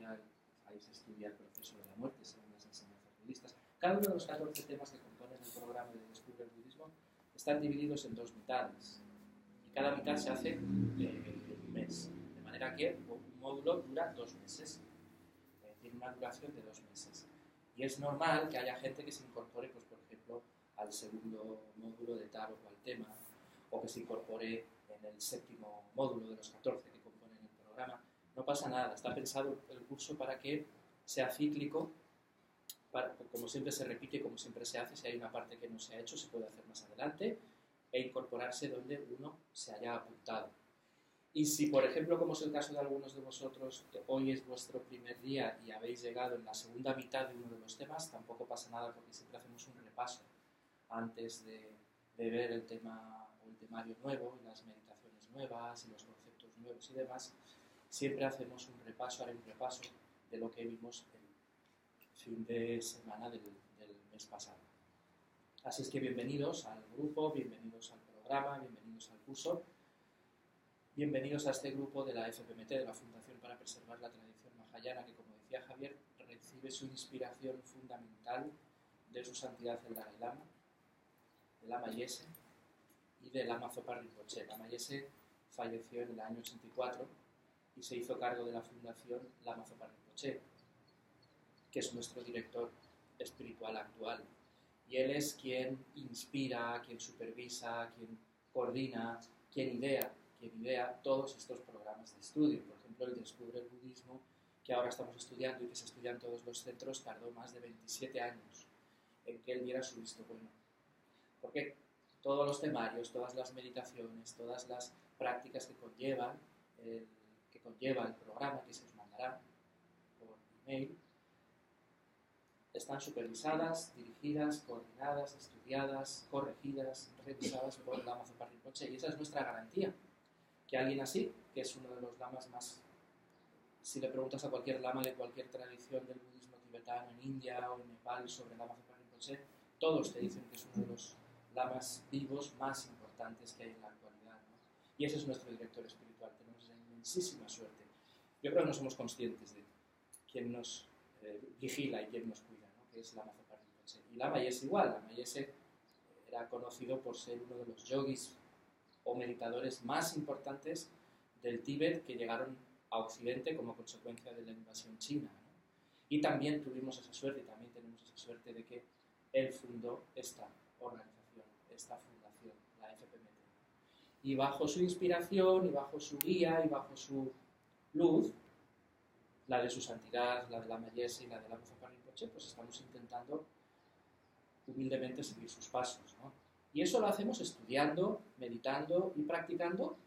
social, ahí se estudia el proceso de la muerte según las enseñanzas budistas. Cada uno de los 14 temas que componen el programa de Descubre el Budismo están divididos en 2 mitades. Y cada mitad se hace un mes. De manera que un módulo dura 2 meses. Tiene una duración de 2 meses. Y es normal que haya gente que se incorpore, pues, por ejemplo, al segundo módulo de tal o cual tema, o que se incorpore en el 7º módulo de los 14 que componen el programa. No pasa nada, está pensado el curso para que sea cíclico, como siempre se repite, como siempre se hace. Si hay una parte que no se ha hecho, se puede hacer más adelante e incorporarse donde uno se haya apuntado. Y si, por ejemplo, como es el caso de algunos de vosotros, hoy es vuestro primer día y habéis llegado en la segunda mitad de uno de los temas, tampoco pasa nada, porque siempre hacemos un repaso antes de ver el tema o el temario nuevo y las meditaciones nuevas y los conceptos nuevos y demás. Siempre hacemos un repaso, haré un repaso de lo que vimos el fin de semana del mes pasado. Así es que bienvenidos al grupo, bienvenidos al programa, bienvenidos al curso. Bienvenidos a este grupo de la FPMT, de la Fundación para Preservar la Tradición Mahayana, que, como decía Javier, recibe su inspiración fundamental de su santidad el Dalai Lama, del Lama Yese y del Lama Zopa Rinpoche. Lama Yese falleció en el año 84 y se hizo cargo de la fundación Lama Zopa Rinpoche, que es nuestro director espiritual actual. Y él es quien inspira, quien supervisa, quien coordina, quien idea todos estos programas de estudio. Por ejemplo, el Descubre el Budismo, que ahora estamos estudiando y que se estudia en todos los centros, tardó más de 27 años en que él diera su visto bueno. Porque todos los temarios, todas las meditaciones, todas las prácticas que conlleva el programa, que se os mandará por email, están supervisadas, dirigidas, coordinadas, estudiadas, corregidas, revisadas por Lama Zopa Rinpoche. Y esa es nuestra garantía. Que alguien así, que es uno de los lamas más... Si le preguntas a cualquier lama de cualquier tradición del budismo tibetano en India o en Nepal sobre Lama Zopa Rinpoche, todos te dicen que es uno de los lamas vivos más importantes que hay en la actualidad, ¿no? Y ese es nuestro director espiritual. Tenemos esa inmensísima suerte. Yo creo que no somos conscientes de quién nos vigila y quién nos cuida, ¿no? Que es Lama Zopa Rinpoche. Y Lama Yese igual. Lama Yese era conocido por ser uno de los yogis o meditadores más importantes del Tíbet que llegaron a Occidente como consecuencia de la invasión china, ¿no? Y también tuvimos esa suerte, y también tenemos esa suerte de que él fundó esta organización, esta fundación, la FPMT. Y bajo su inspiración, y bajo su guía, y bajo su luz, la de su santidad, la de Lama Yese y la de Lama Zopa Rinpoche, pues estamos intentando humildemente seguir sus pasos, ¿no? Y eso lo hacemos estudiando, meditando y practicando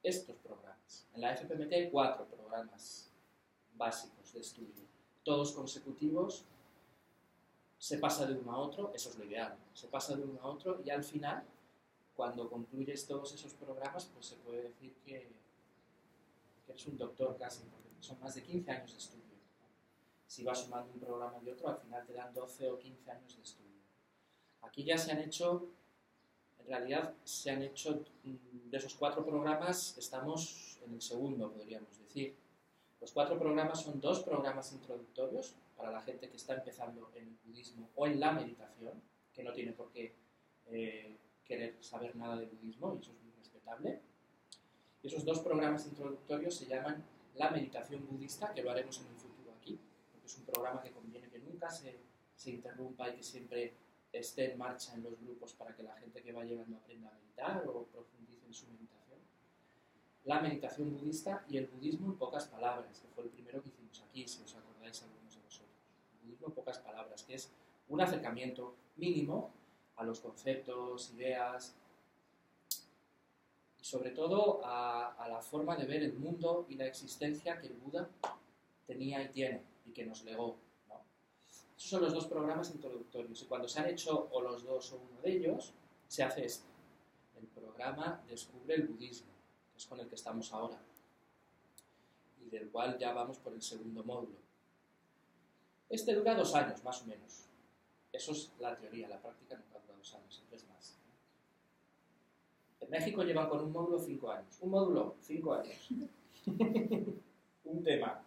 estos programas. En la FPMT hay 4 programas básicos de estudio, todos consecutivos. Se pasa de uno a otro, eso es lo ideal. Se pasa de uno a otro y al final, cuando concluyes todos esos programas, pues se puede decir que eres un doctor casi, porque son más de 15 años de estudio. Si vas sumando un programa y otro, al final te dan 12 o 15 años de estudio. Aquí ya se han hecho... En realidad, se han hecho, de esos 4 programas, estamos en el segundo, podríamos decir. Los 4 programas son 2 programas introductorios para la gente que está empezando en el budismo o en la meditación, que no tiene por qué querer saber nada de budismo, y eso es muy respetable. Y esos 2 programas introductorios se llaman la meditación budista, que lo haremos en un futuro aquí, porque es un programa que conviene que nunca se interrumpa y que siempre esté en marcha en los grupos para que la gente que va llegando aprenda a meditar o profundice en su meditación. La meditación budista y el budismo en pocas palabras, que fue el primero que hicimos aquí, si os acordáis algunos de vosotros. El budismo en pocas palabras, que es un acercamiento mínimo a los conceptos, ideas y sobre todo a la forma de ver el mundo y la existencia que el Buda tenía y tiene y que nos legó. Esos son los 2 programas introductorios y cuando se han hecho o los 2 o uno de ellos, se hace este, el programa Descubre el Budismo, que es con el que estamos ahora y del cual ya vamos por el segundo módulo. Este dura 2 años, más o menos. Eso es la teoría, la práctica nunca dura 2 años, siempre es más. En México llevan con un módulo 5 años. Un módulo, 5 años. Un tema,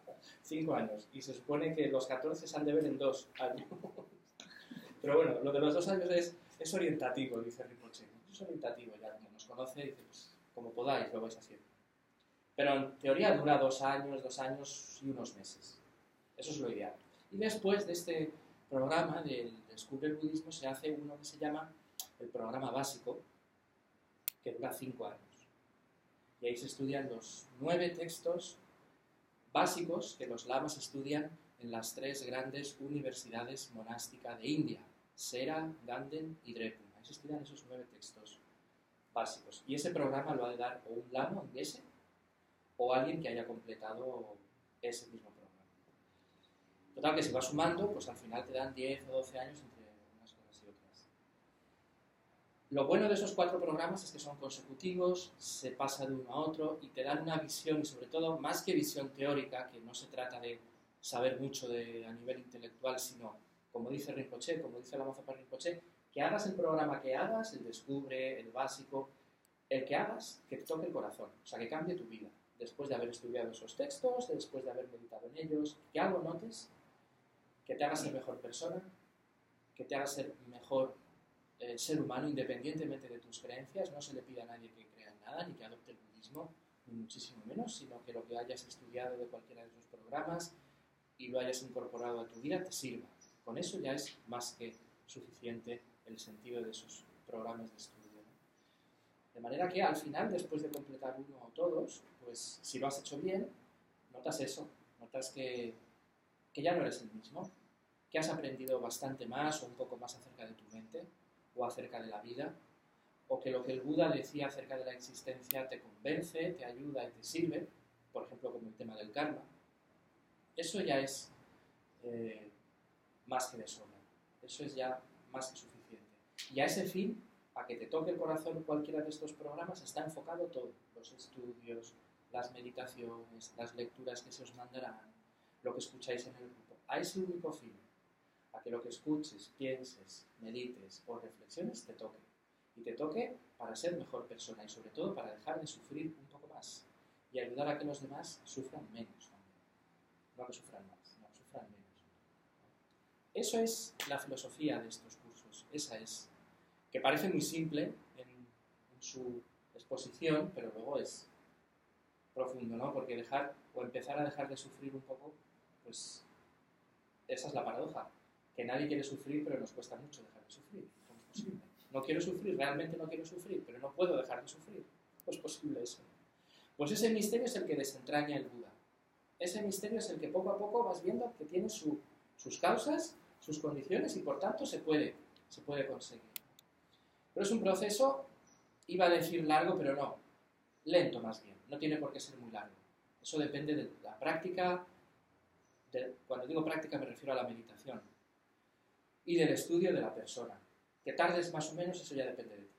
5 años. Y se supone que los 14 se han de ver en 2 años. Pero bueno, lo de los 2 años es orientativo, dice Rinpoche. Es orientativo, ya como nos conoce, dice, pues, como podáis lo vais haciendo. Pero en teoría dura 2 años y unos meses. Eso es lo ideal. Y después de este programa del Descubre el Budismo se hace uno que se llama el programa básico, que dura 5 años. Y ahí se estudian los 9 textos básicos que los lamas estudian en las 3 grandes universidades monásticas de India, Sera, Ganden y Drepung. Ahí se estudian esos 9 textos básicos. Y ese programa lo ha de dar o un lama, un gese, o alguien que haya completado ese mismo programa. Total, que si vas sumando, pues al final te dan 10 o 12 años entre unas cosas y otras. Lo bueno de esos 4 programas es que son consecutivos, se pasa de uno a otro y te dan una visión, y sobre todo, más que visión teórica, que no se trata de saber mucho a nivel intelectual, sino, como dice Rinpoche, como dice la Lama Rinpoche, que hagas el programa que hagas, el Descubre, el básico, el que hagas, que te toque el corazón, o sea, que cambie tu vida. Después de haber estudiado esos textos, después de haber meditado en ellos, que algo notes, que te haga ser mejor persona, que te haga ser mejor ser humano, independientemente de tus creencias. No se le pide a nadie que crea en nada, ni que adopte el budismo, ni muchísimo menos, sino que lo que hayas estudiado de cualquiera de esos programas y lo hayas incorporado a tu vida te sirva. Con eso ya es más que suficiente el sentido de esos programas de estudio. De manera que al final, después de completar uno o todos, pues si lo has hecho bien, notas eso, notas que ya no eres el mismo, que has aprendido bastante más o un poco más acerca de tu mente o acerca de la vida, o que lo que el Buda decía acerca de la existencia te convence, te ayuda y te sirve, por ejemplo, como el tema del karma. Eso ya es más que de sobra, eso es ya más que suficiente. Y a ese fin, a que te toque el corazón cualquiera de estos programas, está enfocado todo, los estudios, las meditaciones, las lecturas que se os mandarán, lo que escucháis en el grupo, a ese único fin, a que lo que escuches, pienses, medites o reflexiones te toque. Y te toque para ser mejor persona y sobre todo para dejar de sufrir un poco más y ayudar a que los demás sufran menos también. No que sufran más, no, sufran menos. Eso es la filosofía de estos cursos, esa es, que parece muy simple en su exposición, pero luego es profundo, ¿no? Porque dejar o empezar a dejar de sufrir un poco, pues esa es la paradoja, que nadie quiere sufrir, pero nos cuesta mucho dejar de sufrir. ¿Cómo es posible? No quiero sufrir, realmente no quiero sufrir, pero no puedo dejar de sufrir. ¿Cómo es posible eso? Pues ese misterio es el que desentraña el Buda. Ese misterio es el que poco a poco vas viendo que tiene sus causas, sus condiciones y por tanto se puede conseguir. Pero es un proceso, iba a decir largo, pero no, lento más bien, no tiene por qué ser muy largo. Eso depende de la práctica, cuando digo práctica me refiero a la meditación, y del estudio de la persona. Que tardes más o menos, eso ya depende de ti.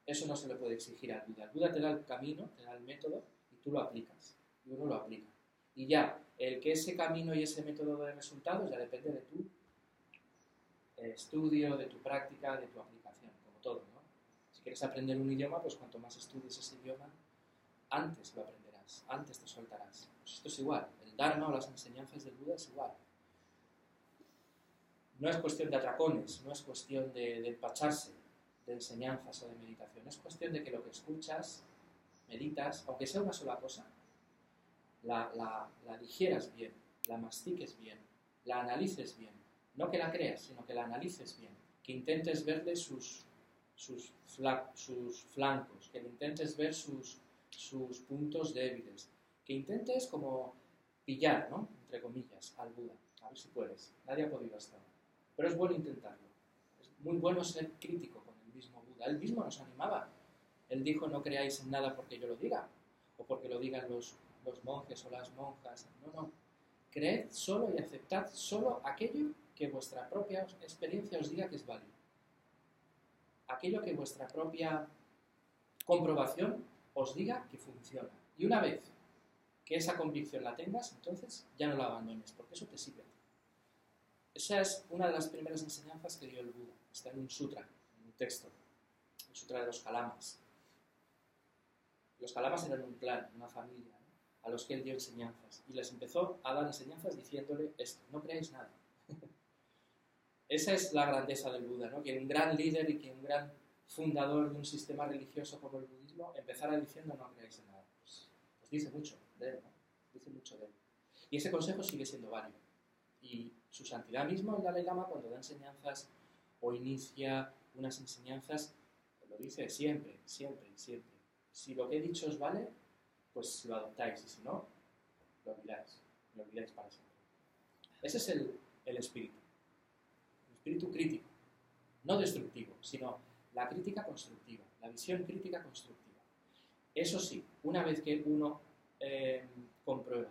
Eso no se le puede exigir al Buda. El Buda te da el camino, te da el método, y tú lo aplicas, y uno lo aplica. Y ya, el que ese camino y ese método de resultados ya depende de tu estudio, de tu práctica, de tu aplicación, como todo, ¿no? Si quieres aprender un idioma, pues cuanto más estudies ese idioma, antes lo aprenderás, antes te soltarás. Pues esto es igual, el Dharma o las enseñanzas del Buda es igual. No es cuestión de atracones, no es cuestión de empacharse de enseñanzas o de meditación, es cuestión de que lo que escuchas, meditas, aunque sea una sola cosa, la digieras bien, la mastiques bien, la analices bien. No que la creas, sino que la analices bien, que intentes verle sus flancos, que intentes ver sus puntos débiles, que intentes como pillar, ¿no?, entre comillas, al Buda, a ver si puedes. Nadie ha podido hasta ahora. Pero es bueno intentarlo. Es muy bueno ser crítico con el mismo Buda. Él mismo nos animaba. Él dijo, no creáis en nada porque yo lo diga, o porque lo digan los monjes o las monjas. No. Creed solo y aceptad solo aquello que vuestra propia experiencia os diga que es válido. Aquello que vuestra propia comprobación os diga que funciona. Y una vez que esa convicción la tengas, entonces ya no la abandones, porque eso te sirve. Esa es una de las primeras enseñanzas que dio el Buda. Está en un sutra, en un texto, el sutra de los Kalamas. Los Kalamas eran un clan, una familia, ¿no? a los que él dio enseñanzas. Y les empezó a dar enseñanzas diciéndole esto: no creáis nada. Esa es la grandeza del Buda, ¿no? Que un gran líder y que un gran fundador de un sistema religioso como el budismo empezara diciendo no creáis en nada. Pues dice mucho de él, ¿no? Dice mucho de él. Y ese consejo sigue siendo válido. Y su santidad mismo, el Dalai Lama, cuando da enseñanzas o inicia unas enseñanzas, lo dice siempre, siempre, siempre. Si lo que he dicho os vale, pues lo adoptáis, y si no, lo olvidáis para siempre. Ese es el espíritu crítico, no destructivo, sino la crítica constructiva, la visión crítica constructiva. Eso sí, una vez que uno comprueba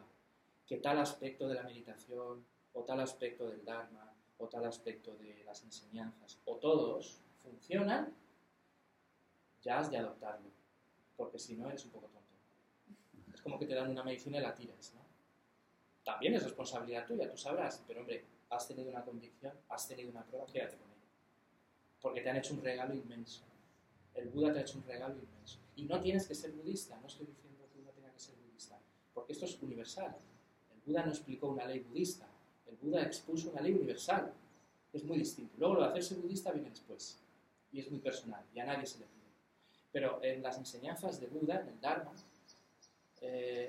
que tal aspecto de la meditación, o tal aspecto del Dharma, o tal aspecto de las enseñanzas, o todos funcionan, ya has de adoptarlo, porque si no eres un poco tonto. Es como que te dan una medicina y la tiras, ¿no? También es responsabilidad tuya, tú sabrás, pero hombre, has tenido una convicción, has tenido una prueba, quédate con ella. Porque te han hecho un regalo inmenso. El Buda te ha hecho un regalo inmenso. Y no tienes que ser budista, no estoy diciendo que uno tenga que ser budista, porque esto es universal. El Buda no explicó una ley budista, el Buda expuso una ley universal. Es muy distinto. Luego lo de hacerse budista viene después, y es muy personal, y a nadie se le pide. Pero en las enseñanzas de Buda, en el Dharma,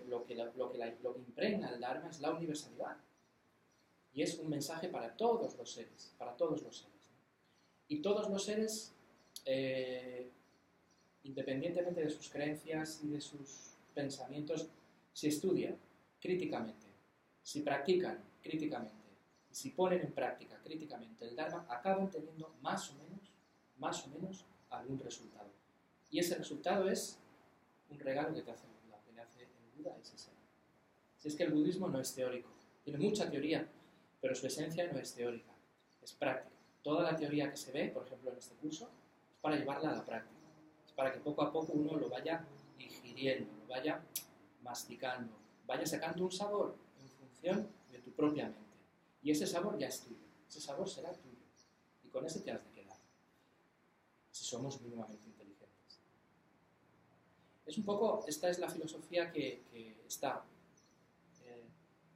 lo que impregna el Dharma es la universalidad. Y es un mensaje para todos los seres, para todos los seres. Y todos los seres, independientemente de sus creencias y de sus pensamientos, si estudian críticamente, si practican críticamente, y si ponen en práctica críticamente el Dharma, acaban teniendo más o menos algún resultado. Y ese resultado es un regalo que te hace el Buda, que le hace el Buda a ese ser. Si es que el budismo no es teórico, tiene mucha teoría, pero su esencia no es teórica, es práctica. Toda la teoría que se ve, por ejemplo en este curso, es para llevarla a la práctica. Es para que poco a poco uno lo vaya digiriendo, lo vaya masticando, vaya sacando un sabor en función de tu propia mente. Y ese sabor ya es tuyo, ese sabor será tuyo. Y con ese te has de quedar, si somos mínimamente inteligentes. Es un poco, esta es la filosofía que está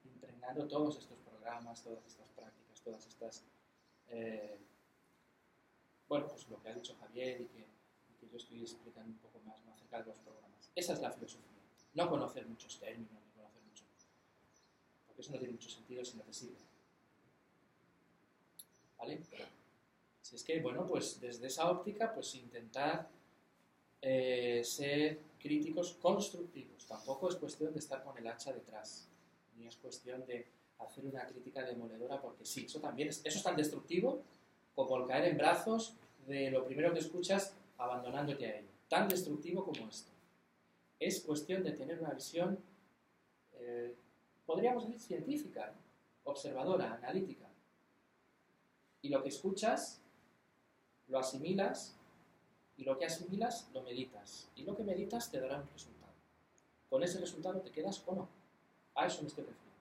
impregnando todos estos programas, todas estas prácticas, todas estas... bueno, pues lo que ha dicho Javier y que yo estoy explicando un poco más acerca de los programas. Esa es la filosofía. No conocer muchos términos, ni conocer mucho. Porque eso no tiene mucho sentido si no te sirve. ¿Vale? Si es que, bueno, pues desde esa óptica, pues intentar ser críticos constructivos. Tampoco es cuestión de estar con el hacha detrás. Ni es cuestión de hacer una crítica demoledora porque sí. Eso también eso es tan destructivo como el caer en brazos de lo primero que escuchas abandonándote a ello. Tan destructivo como esto. Es cuestión de tener una visión, podríamos decir, científica, ¿no? Observadora, analítica. Y lo que escuchas, lo asimilas, y lo que asimilas, lo meditas. Y lo que meditas te dará un resultado. Con ese resultado te quedas o no. A eso me estoy refiriendo.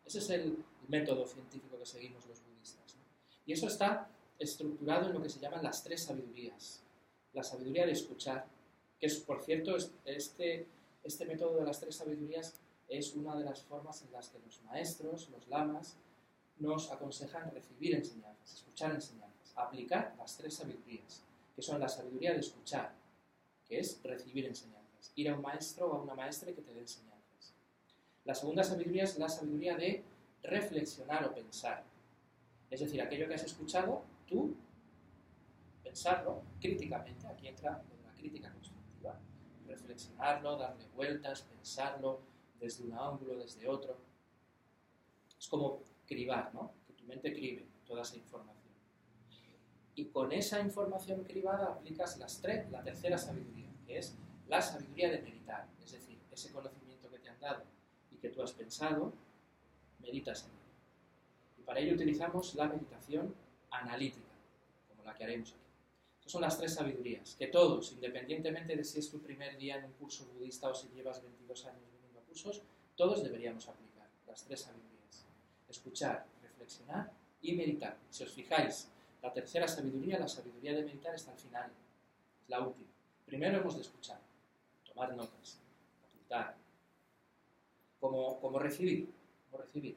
Ese es el método científico que seguimos los budistas, ¿no? Y eso está estructurado en lo que se llaman las tres sabidurías. La sabiduría de escuchar, que es, por cierto, este método de las tres sabidurías es una de las formas en las que los maestros, los lamas, nos aconsejan recibir enseñanzas, escuchar enseñanzas, aplicar las tres sabidurías, que son la sabiduría de escuchar, que es recibir enseñanzas, ir a un maestro o a una maestra que te dé enseñanzas. La segunda sabiduría es la sabiduría de reflexionar o pensar, es decir, aquello que has escuchado, tú pensarlo críticamente, aquí entra una crítica constructiva, reflexionarlo, darle vueltas, pensarlo desde un ángulo, desde otro. Es como cribar, ¿no? Que tu mente cribe toda esa información. Y con esa información cribada aplicas la tercera sabiduría, que es la sabiduría de meditar, es decir, ese conocimiento que te han dado y que tú has pensado, meditas en él. Y para ello utilizamos la meditación analítica, como la que haremos aquí. Estas son las tres sabidurías, que todos, independientemente de si es tu primer día en un curso budista o si llevas 22 años viniendo a cursos, todos deberíamos aplicar las tres sabidurías. Escuchar, reflexionar y meditar. Si os fijáis, la tercera sabiduría, la sabiduría de meditar, está al final, es la última. Primero hemos de escuchar, tomar notas, apuntar. como recibir, como recibir.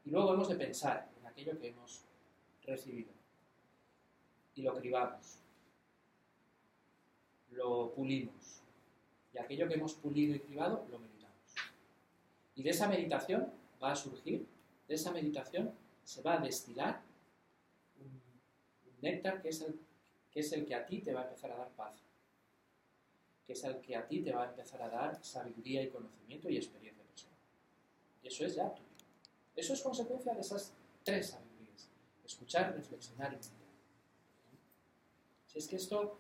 Y luego hemos de pensar en aquello que hemos recibido y lo cribamos, lo pulimos, y aquello que hemos pulido y cribado lo meditamos. Y de esa meditación va a surgir, de esa meditación se va a destilar un néctar que es el que a ti te va a empezar a dar paz, que es el que a ti te va a empezar a dar sabiduría y conocimiento y experiencia personal. Y eso es ya tuyo. Eso es consecuencia de esas tres sabidurías: escuchar, reflexionar y meditar. Si es que esto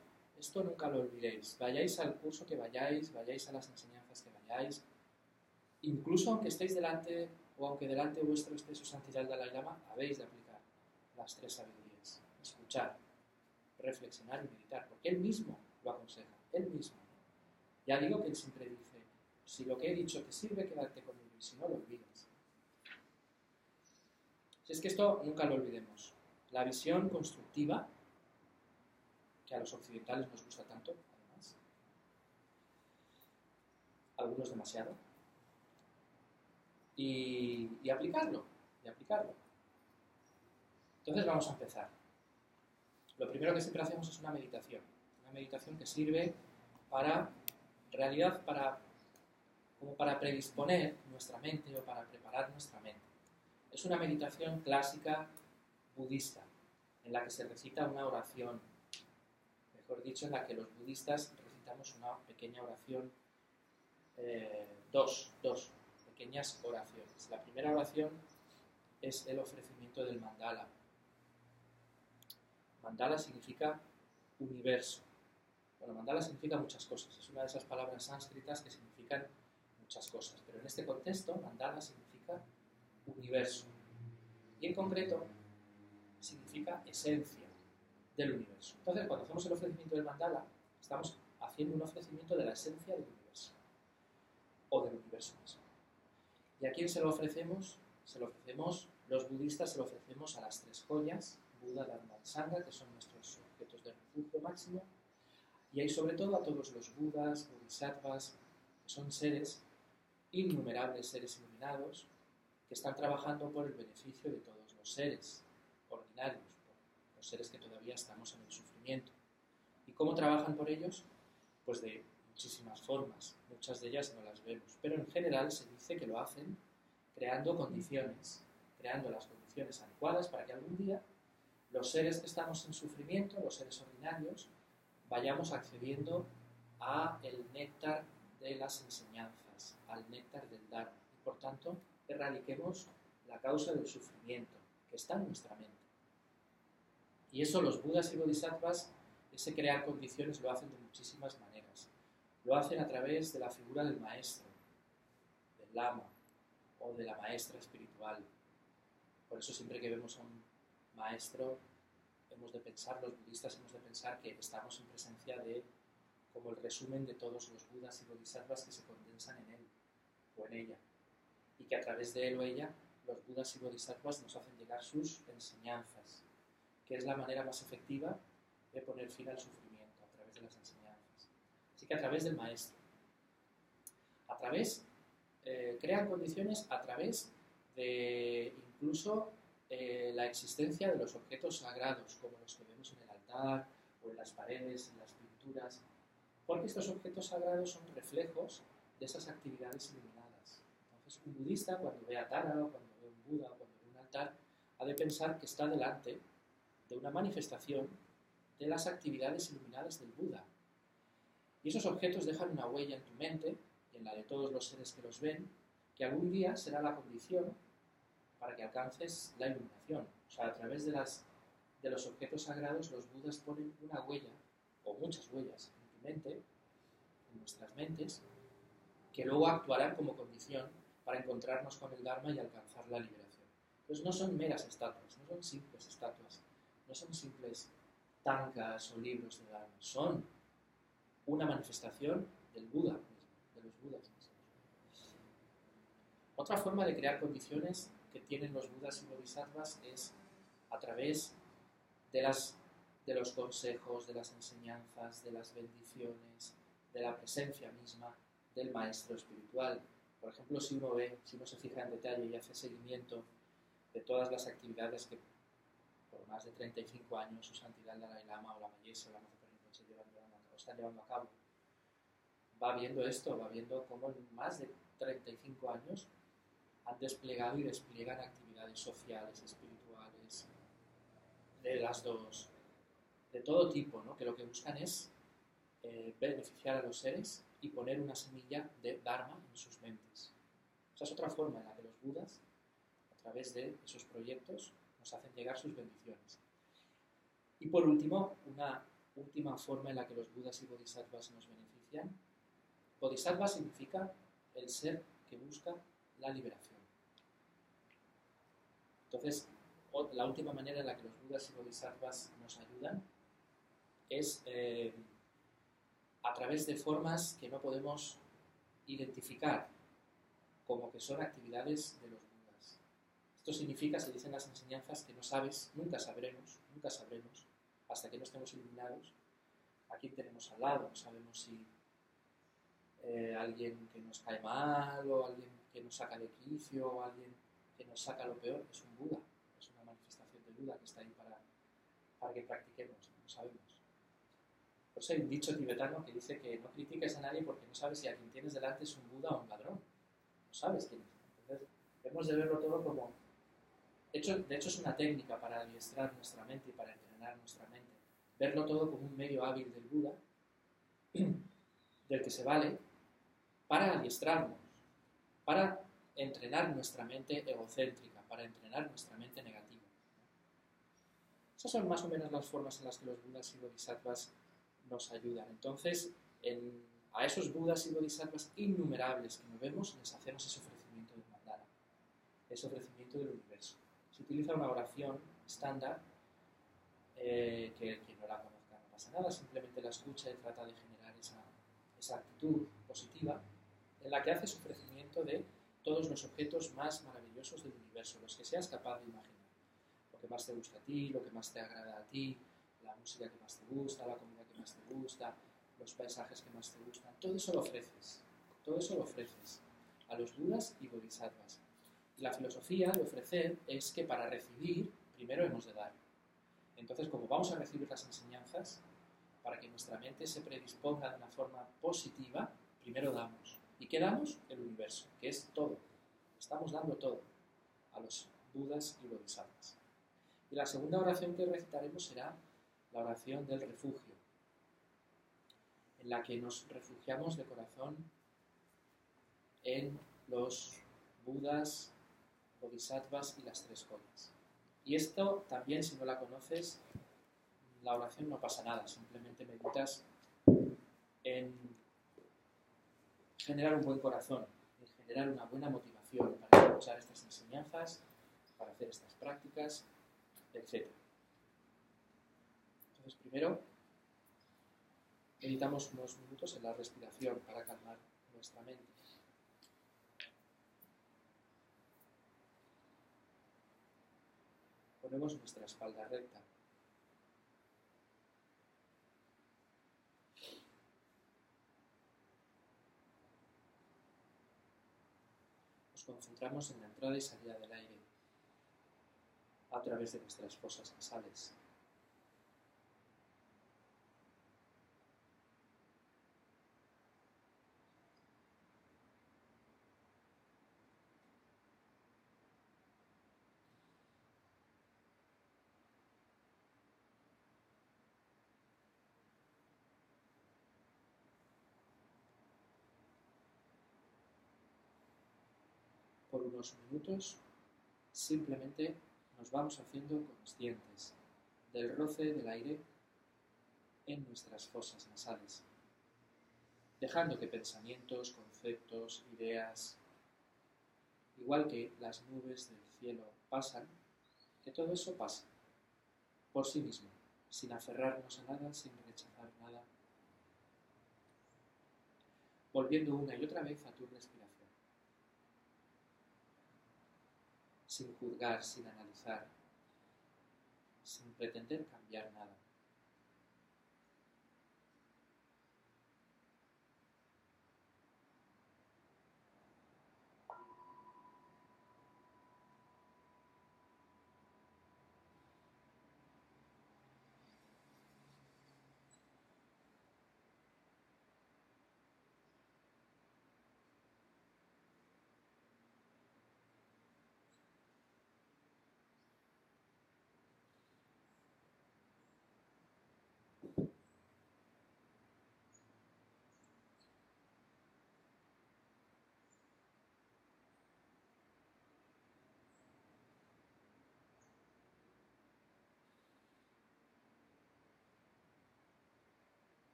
nunca lo olvidéis. Vayáis al curso que vayáis a las enseñanzas que vayáis, incluso aunque estéis delante o aunque delante vuestro esté su santidad el Dalai Lama, habéis de aplicar las tres sabidurías: escuchar, reflexionar y meditar, porque él mismo lo aconseja, él mismo. Ya digo que él siempre dice: si lo que he dicho te sirve, quédate conmigo, y si no, lo olvidas. Si es que esto nunca lo olvidemos. La visión constructiva, que a los occidentales nos gusta tanto, además, a algunos demasiado, y aplicarlo, Entonces vamos a empezar. Lo primero que siempre hacemos es una meditación que sirve para, en realidad, como para predisponer nuestra mente o para preparar nuestra mente. Es una meditación clásica budista, en la que se recita una oración, mejor dicho, en la que los budistas recitamos una pequeña oración, dos pequeñas oraciones. La primera oración es el ofrecimiento del mandala. Mandala significa universo. Bueno, mandala significa muchas cosas. Es una de esas palabras sánscritas que significan muchas cosas. Pero en este contexto, mandala significa universo. Y en concreto, significa esencia del universo. Entonces, cuando hacemos el ofrecimiento del mandala, estamos haciendo un ofrecimiento de la esencia del universo. O del universo mismo. ¿Y a quién se lo ofrecemos? Los budistas se lo ofrecemos a las tres joyas, Buda, Dharma y Sangha, que son nuestros objetos de refugio máximo, y hay sobre todo a todos los budas, bodhisattvas, que son seres, innumerables seres iluminados, que están trabajando por el beneficio de todos los seres ordinarios, por los seres que todavía estamos en el sufrimiento. ¿Y cómo trabajan por ellos? Pues de muchísimas formas, muchas de ellas no las vemos, pero en general se dice que lo hacen creando condiciones, creando las condiciones adecuadas para que algún día los seres que estamos en sufrimiento, los seres ordinarios, vayamos accediendo a el néctar de las enseñanzas, al néctar del Dharma, y por tanto erradiquemos la causa del sufrimiento que está en nuestra mente. Y eso los budas y bodhisattvas, ese crear condiciones, lo hacen de muchísimas maneras. Lo hacen a través de la figura del maestro, del lama o de la maestra espiritual. Por eso siempre que vemos a un maestro, hemos de pensar, los budistas hemos de pensar que estamos en presencia de, como el resumen de todos los budas y bodhisattvas que se condensan en él o en ella, y que a través de él o ella los budas y bodhisattvas nos hacen llegar sus enseñanzas, que es la manera más efectiva de poner fin al sufrimiento, a través de las enseñanzas. Así que a través del maestro, crean condiciones a través de incluso la existencia de los objetos sagrados, como los que vemos en el altar o en las paredes, en las pinturas, porque estos objetos sagrados son reflejos de esas actividades iluminadas. Entonces, un budista, cuando ve a Tara, o cuando ve un Buda, o cuando ve un altar, ha de pensar que está delante de una manifestación de las actividades iluminadas del Buda. Y esos objetos dejan una huella en tu mente y en la de todos los seres que los ven, que algún día será la condición para que alcances la iluminación. O sea, a través de los objetos sagrados, los budas ponen una huella, o muchas huellas, en tu mente, en nuestras mentes, que luego actuarán como condición para encontrarnos con el Dharma y alcanzar la liberación. Entonces no son meras estatuas, no son simples estatuas, no son simples tankas o libros de Dharma, son una manifestación del Buda mismo, de los Budas mismos. Otra forma de crear condiciones que tienen los Budas y Bodhisattvas es a través de los consejos, de las enseñanzas, de las bendiciones, de la presencia misma del maestro espiritual. Por ejemplo, si uno se fija en detalle y hace seguimiento de todas las actividades que por más de 35 años su santidad el Dalai Lama o la Mayese o la Maza Rinpoche están llevando a cabo, va viendo esto, va viendo cómo en más de 35 años han desplegado y despliegan actividades sociales, espirituales, de las dos, de todo tipo, ¿no? Que lo que buscan es beneficiar a los seres y poner una semilla de Dharma en sus mentes. Esa es otra forma en la que los Budas, a través de esos proyectos, nos hacen llegar sus bendiciones. Y por último, una última forma en la que los Budas y Bodhisattvas nos benefician. Bodhisattva significa el ser que busca la liberación. Entonces, la última manera en la que los Budas y Bodhisattvas nos ayudan es a través de formas que no podemos identificar como que son actividades de los Budas. Esto significa, se dicen las enseñanzas, que no sabes, nunca sabremos, hasta que no estemos iluminados, a quién tenemos al lado. No sabemos si alguien que nos cae mal, o alguien que nos saca de quicio, o alguien que nos saca lo peor, es un Buda, es una manifestación de Buda que está ahí para que practiquemos, no sabemos. Por eso hay un dicho tibetano que dice que no critiques a nadie porque no sabes si a quien tienes delante es un Buda o un ladrón. No sabes quién es. Entonces, debemos de verlo todo como... De hecho, es una técnica para adiestrar nuestra mente y para entrenar nuestra mente. Verlo todo como un medio hábil del Buda, del que se vale para adiestrarnos, para entrenar nuestra mente egocéntrica, para entrenar nuestra mente negativa. Esas son más o menos las formas en las que los Budas y Bodhisattvas nos ayudan. Entonces, a esos Budas y Bodhisattvas innumerables que nos vemos, les hacemos ese ofrecimiento del mandala, ese ofrecimiento del universo. Se utiliza una oración estándar, que quien no la conozca no pasa nada, simplemente la escucha y trata de generar esa actitud positiva en la que haces ofrecimiento de todos los objetos más maravillosos del universo, los que seas capaz de imaginar. Lo que más te gusta a ti, lo que más te agrada a ti, la música que más te gusta, la comida que más te gusta, los paisajes que más te gustan, todo eso lo ofreces a los Budas y Bodhisattvas. Y la filosofía de ofrecer es que para recibir, primero hemos de dar. Entonces, como vamos a recibir las enseñanzas, para que nuestra mente se predisponga de una forma positiva, primero damos. ¿Y qué damos? El universo, que es todo. Estamos dando todo a los Budas y Bodhisattvas. Y la segunda oración que recitaremos será la oración del refugio, en la que nos refugiamos de corazón en los Budas, Bodhisattvas y las tres joyas. Y esto también, si no la conoces, la oración no pasa nada, simplemente meditas en generar un buen corazón, en generar una buena motivación para escuchar estas enseñanzas, para hacer estas prácticas, etc. Entonces, primero, meditamos unos minutos en la respiración para calmar nuestra mente. Ponemos nuestra espalda recta. Nos concentramos en la entrada y salida del aire a través de nuestras fosas nasales. Por unos minutos, simplemente nos vamos haciendo conscientes del roce del aire en nuestras fosas nasales, dejando que pensamientos, conceptos, ideas, igual que las nubes del cielo pasan, que todo eso pasa por sí mismo, sin aferrarnos a nada, sin rechazar nada, volviendo una y otra vez a tu respiración, sin juzgar, sin analizar, sin pretender cambiar nada.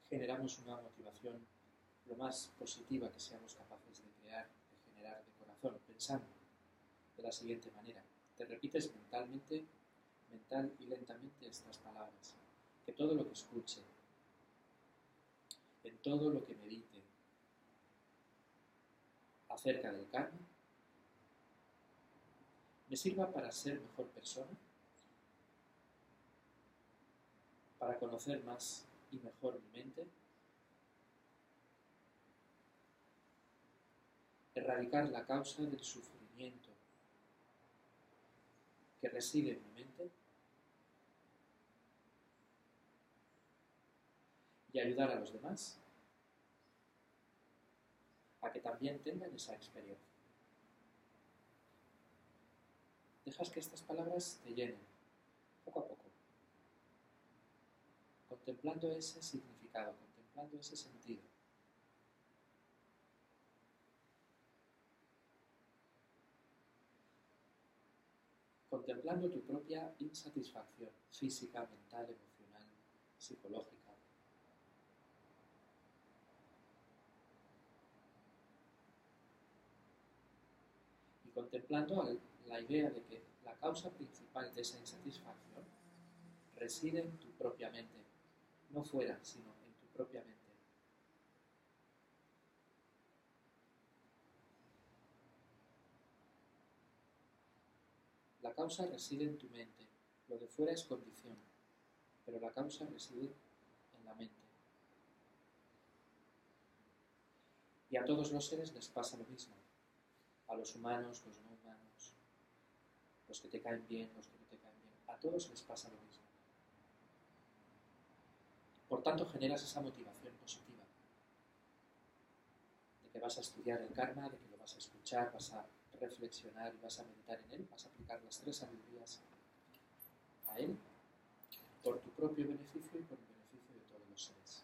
generamos una motivación lo más positiva que seamos capaces de crear, de generar de corazón, pensando de la siguiente manera. Te repites mental y lentamente estas palabras. Que todo lo que escuche, en todo lo que medite acerca del karma, me sirva para ser mejor persona, para conocer más y mejor mi mente, erradicar la causa del sufrimiento que reside en mi mente y ayudar a los demás a que también tengan esa experiencia. Dejas que estas palabras te llenen, poco a poco, contemplando ese significado, contemplando ese sentido. Contemplando tu propia insatisfacción física, mental, emocional, psicológica. Y contemplando la idea de que la causa principal de esa insatisfacción reside en tu propia mente, no fuera, sino en tu propia mente. La causa reside en tu mente, lo de fuera es condición, pero la causa reside en la mente. Y a todos los seres les pasa lo mismo, a los humanos, los no humanos, los que te caen bien, los que no te caen bien, a todos les pasa lo mismo. Por tanto, generas esa motivación positiva de que vas a estudiar el karma, de que lo vas a escuchar, vas a reflexionar y vas a meditar en él, vas a aplicar las 3 sabidurías a él por tu propio beneficio y por el beneficio de todos los seres.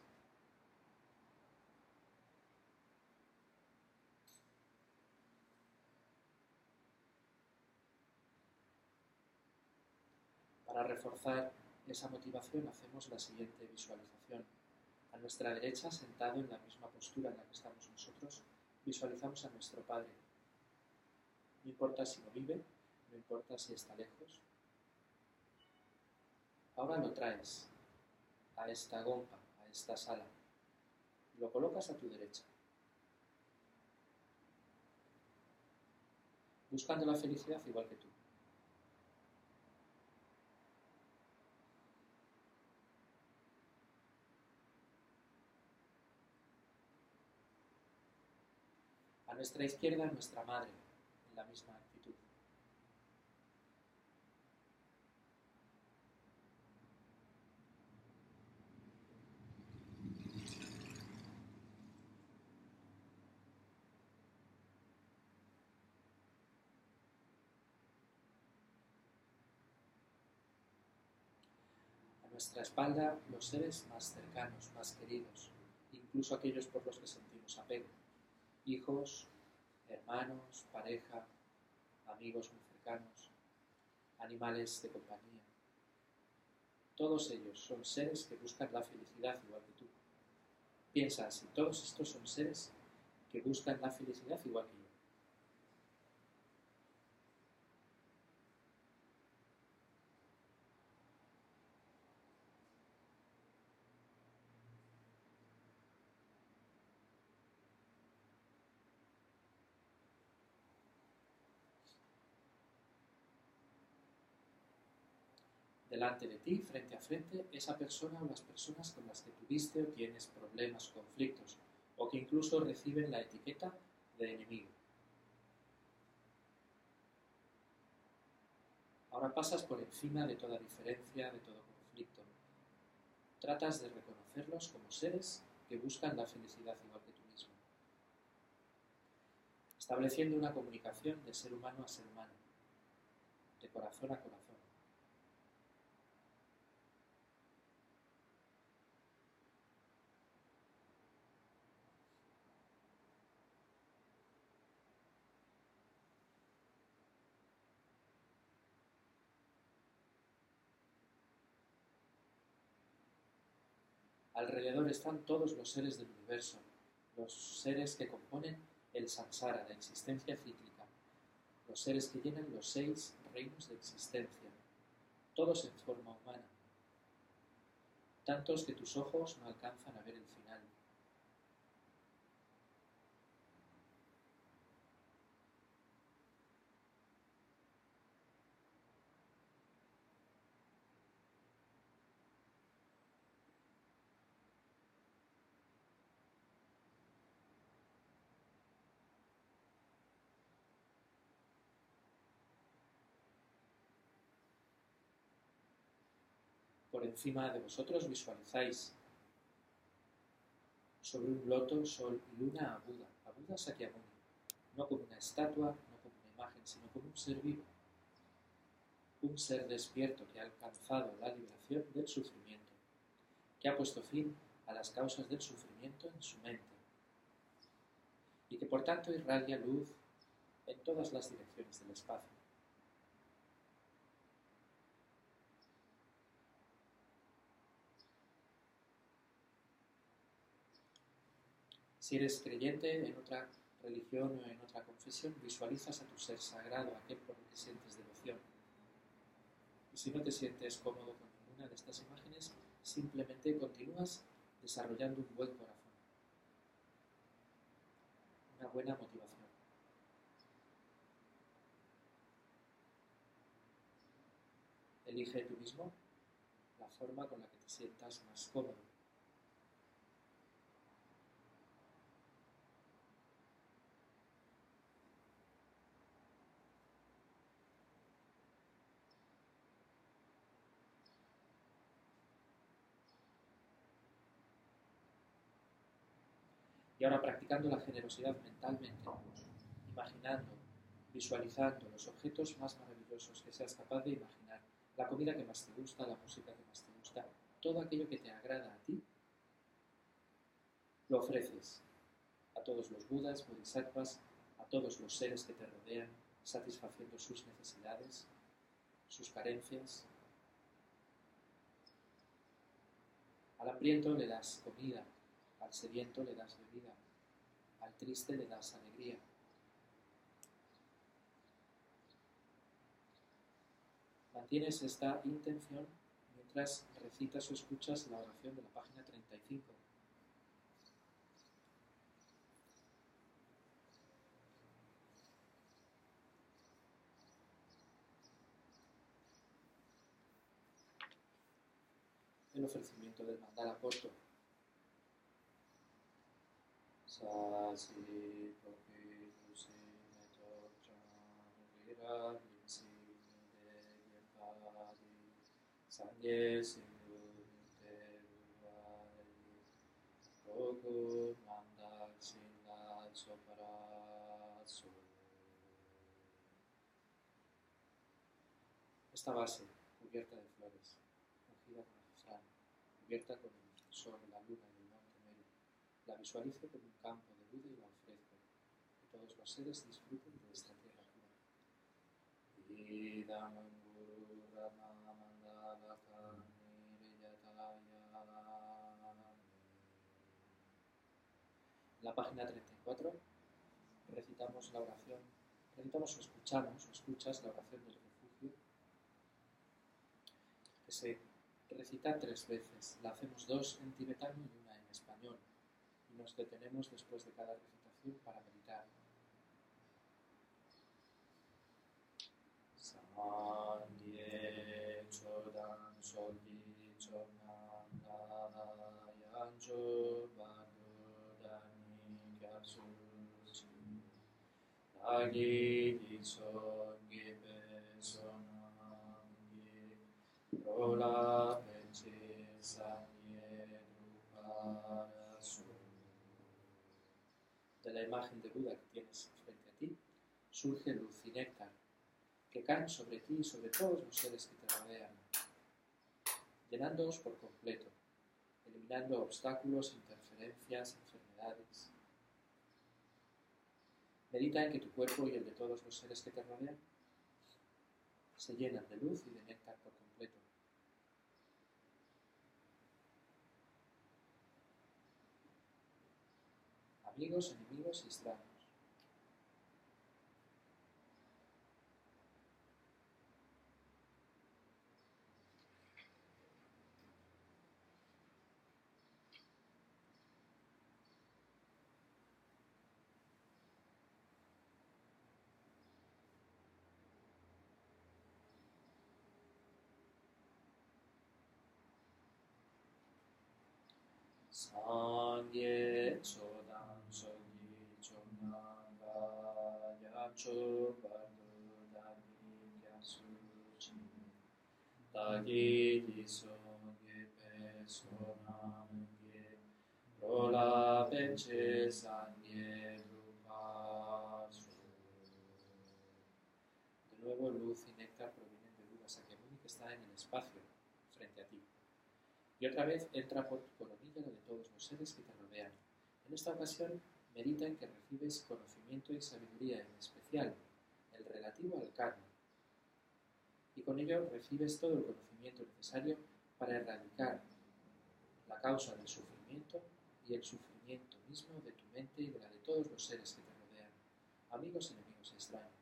Para reforzar esa motivación hacemos la siguiente visualización. A nuestra derecha, sentado en la misma postura en la que estamos nosotros, visualizamos a nuestro Padre. No importa si no vive, no importa si está lejos. Ahora lo traes a esta gompa, a esta sala. Lo colocas a tu derecha. Buscando la felicidad igual que tú. A nuestra izquierda, nuestra madre, en la misma actitud. A nuestra espalda, los seres más cercanos, más queridos, incluso aquellos por los que sentimos apego. Hijos, hermanos, pareja, amigos muy cercanos, animales de compañía. Todos ellos son seres que buscan la felicidad igual que tú. Piensa así, todos estos son seres que buscan la felicidad igual que yo. Delante de ti, frente a frente, esa persona o las personas con las que tuviste o tienes problemas, conflictos, o que incluso reciben la etiqueta de enemigo. Ahora pasas por encima de toda diferencia, de todo conflicto. Tratas de reconocerlos como seres que buscan la felicidad igual que tú mismo. Estableciendo una comunicación de ser humano a ser humano, de corazón a corazón. Alrededor están todos los seres del universo, los seres que componen el samsara, la existencia cíclica, los seres que llenan los 6 reinos de existencia, todos en forma humana, tantos que tus ojos no alcanzan a ver el final. Por encima de vosotros visualizáis sobre un loto, sol y luna a Buda Sakyamuni, no como una estatua, no como una imagen, sino como un ser vivo, un ser despierto que ha alcanzado la liberación del sufrimiento, que ha puesto fin a las causas del sufrimiento en su mente y que por tanto irradia luz en todas las direcciones del espacio. Si eres creyente en otra religión o en otra confesión, visualizas a tu ser sagrado, aquel por el que sientes devoción. Y si no te sientes cómodo con ninguna de estas imágenes, simplemente continúas desarrollando un buen corazón, una buena motivación. Elige tú mismo la forma con la que te sientas más cómodo. Y ahora practicando la generosidad mentalmente, imaginando, visualizando los objetos más maravillosos que seas capaz de imaginar, la comida que más te gusta, la música que más te gusta, todo aquello que te agrada a ti, lo ofreces a todos los budas, bodhisattvas, a todos los seres que te rodean, satisfaciendo sus necesidades, sus carencias. Al hambriento le das comida, al sediento le das bebida, al triste le das alegría. Mantienes esta intención mientras recitas o escuchas la oración de la página 35. El ofrecimiento del mandala corto. Sasi Toki Lusi Meto Changira Limsi Nide Yempadi Sanye Sindu Nite Ruai Roku Mandak Sinla Chopara Su. Esta base, cubierta de flores, ungida con azafrán, cubierta con el sol, la luna y el monte Meru, la visualizo como un campo de Buda y la ofrezco, que todos los seres disfruten de esta tierra pura. En la página 34 recitamos la oración, recitamos o escuchas la oración del refugio, que se recita 3 veces. La hacemos 2 en tibetano y 1 en español. Y nos detenemos después de cada recitación para meditar. Sandye chodan solgi chonan yanjo badudani gyatsuchi agi diso gibe sonangi rola peche sanye duparasu. De la imagen de Buda que tienes frente a ti surge luz y néctar que caen sobre ti y sobre todos los seres que te rodean, llenándoos por completo, eliminando obstáculos, interferencias, enfermedades. Medita en que tu cuerpo y el de todos los seres que te rodean se llenan de luz y de néctar por completo. amigos, enemigos y extraños. Sangye chodan sogi chonanga yacho bardo dami yasuchi tagi disonge personamge rola peche sangye rupasu. De nuevo, luz y néctar provienen de Buda Sakyamuni, que está en el espacio frente a ti. Y otra vez entra por tu coronilla la de todos los seres que te rodean. En esta ocasión, medita en que recibes conocimiento y sabiduría, en especial el relativo al karma. Y con ello recibes todo el conocimiento necesario para erradicar la causa del sufrimiento y el sufrimiento mismo de tu mente y de la de todos los seres que te rodean, amigos, enemigos y extraños.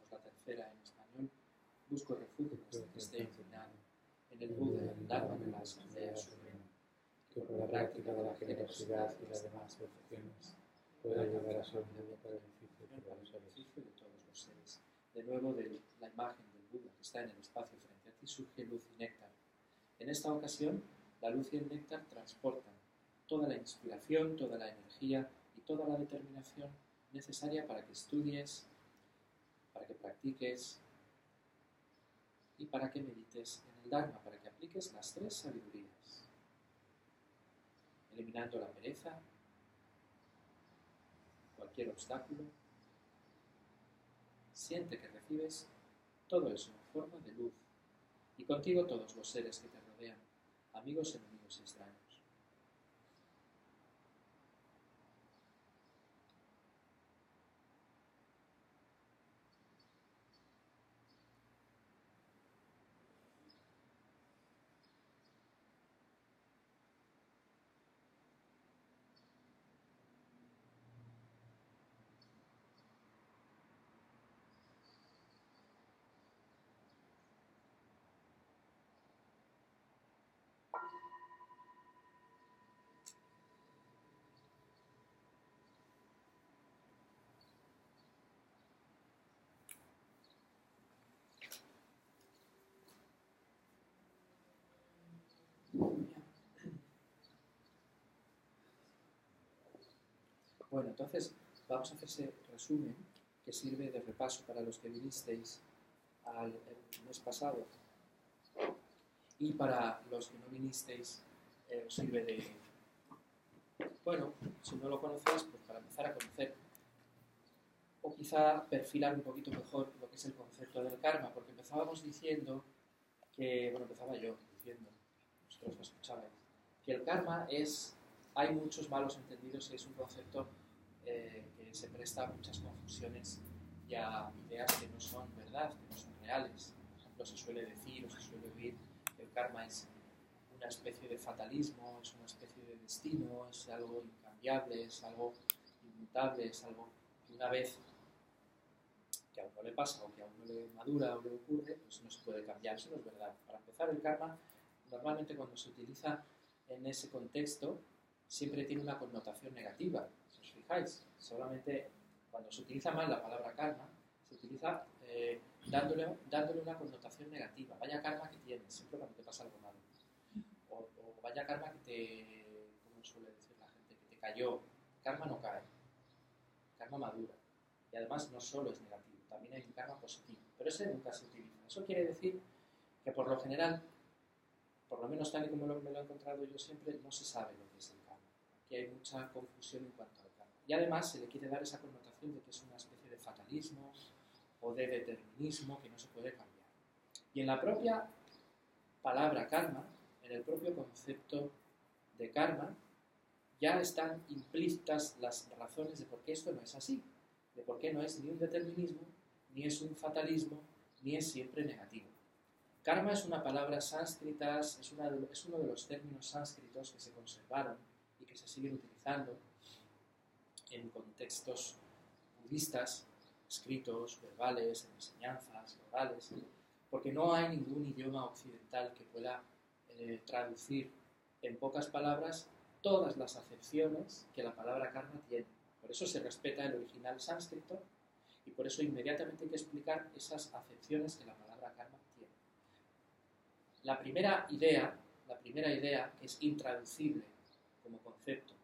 La tercera en español, busco refugio desde que esté inclinado en el Buda, en el Dharma de la Asamblea Suprema, que por la práctica de la generosidad y las demás perfecciones pueda llegar a ser un medio para el beneficio de todos los seres. De nuevo, de la imagen del Buda que está en el espacio frente a ti surge luz y néctar. En esta ocasión, la luz y el néctar transportan toda la inspiración, toda la energía y toda la determinación necesaria para que estudies, para que practiques y para que medites en el Dharma, para que apliques las tres sabidurías, eliminando la pereza, cualquier obstáculo. Siente que recibes todo eso en forma de luz y contigo todos los seres que te rodean, amigos, enemigos y extraños. Bueno, entonces vamos a hacer ese resumen que sirve de repaso para los que vinisteis el mes pasado y para los que no vinisteis os sirve de, bueno, si no lo conocéis, pues para empezar a conocer o quizá perfilar un poquito mejor lo que es el concepto del karma, porque empezábamos diciendo que, bueno, empezaba yo diciendo, vosotros lo escuchabais, que el karma hay muchos malos entendidos y es un concepto que se presta a muchas confusiones y a ideas que no son verdad, que no son reales. Por ejemplo, se suele decir o se suele oír que el karma es una especie de fatalismo, es una especie de destino, es algo incambiable, es algo inmutable, es algo que una vez que a uno le pasa o que a uno le madura o le ocurre, pues no se puede cambiar. Eso no es verdad. Para empezar, el karma, normalmente cuando se utiliza en ese contexto, siempre tiene una connotación negativa. Si os fijáis, solamente cuando se utiliza mal la palabra karma, se utiliza dándole una connotación negativa. Vaya karma que tienes, siempre cuando te pasa algo malo. O vaya karma que te, como suele decir la gente, que te cayó. Karma no cae, karma madura. Y además no solo es negativo, también hay un karma positivo. Pero ese nunca se utiliza. Eso quiere decir que por lo general, por lo menos tal y como me lo he encontrado yo siempre, no se sabe lo que es el karma. que hay mucha confusión en cuanto al karma. Y además se le quiere dar esa connotación de que es una especie de fatalismo o de determinismo que no se puede cambiar. Y en la propia palabra karma, en el propio concepto de karma, ya están implícitas las razones de por qué esto no es así, de por qué no es ni un determinismo, ni es un fatalismo, ni es siempre negativo. Karma es una palabra sánscrita, es uno de los términos sánscritos que se conservaron y que se siguen utilizando en contextos budistas, escritos, verbales, en enseñanzas, orales, porque no hay ningún idioma occidental que pueda traducir en pocas palabras todas las acepciones que la palabra karma tiene. Por eso se respeta el original sánscrito y por eso inmediatamente hay que explicar esas acepciones que la palabra karma tiene. La primera idea que es intraducible como concepto,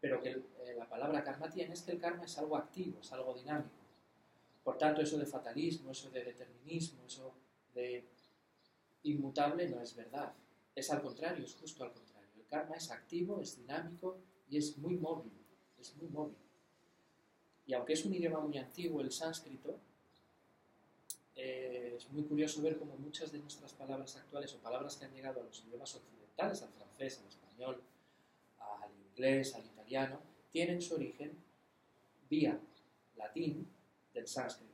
pero que la palabra karma tiene, es que el karma es algo activo, es algo dinámico. Por tanto, eso de fatalismo, eso de determinismo, eso de inmutable no es verdad. Es al contrario, es justo al contrario. El karma es activo, es dinámico y es muy móvil. Es muy móvil. Y aunque es un idioma muy antiguo, el sánscrito, es muy curioso ver cómo muchas de nuestras palabras actuales o palabras que han llegado a los idiomas occidentales, al francés, al español, al inglés, al italiano, tienen su origen vía latín del sánscrito.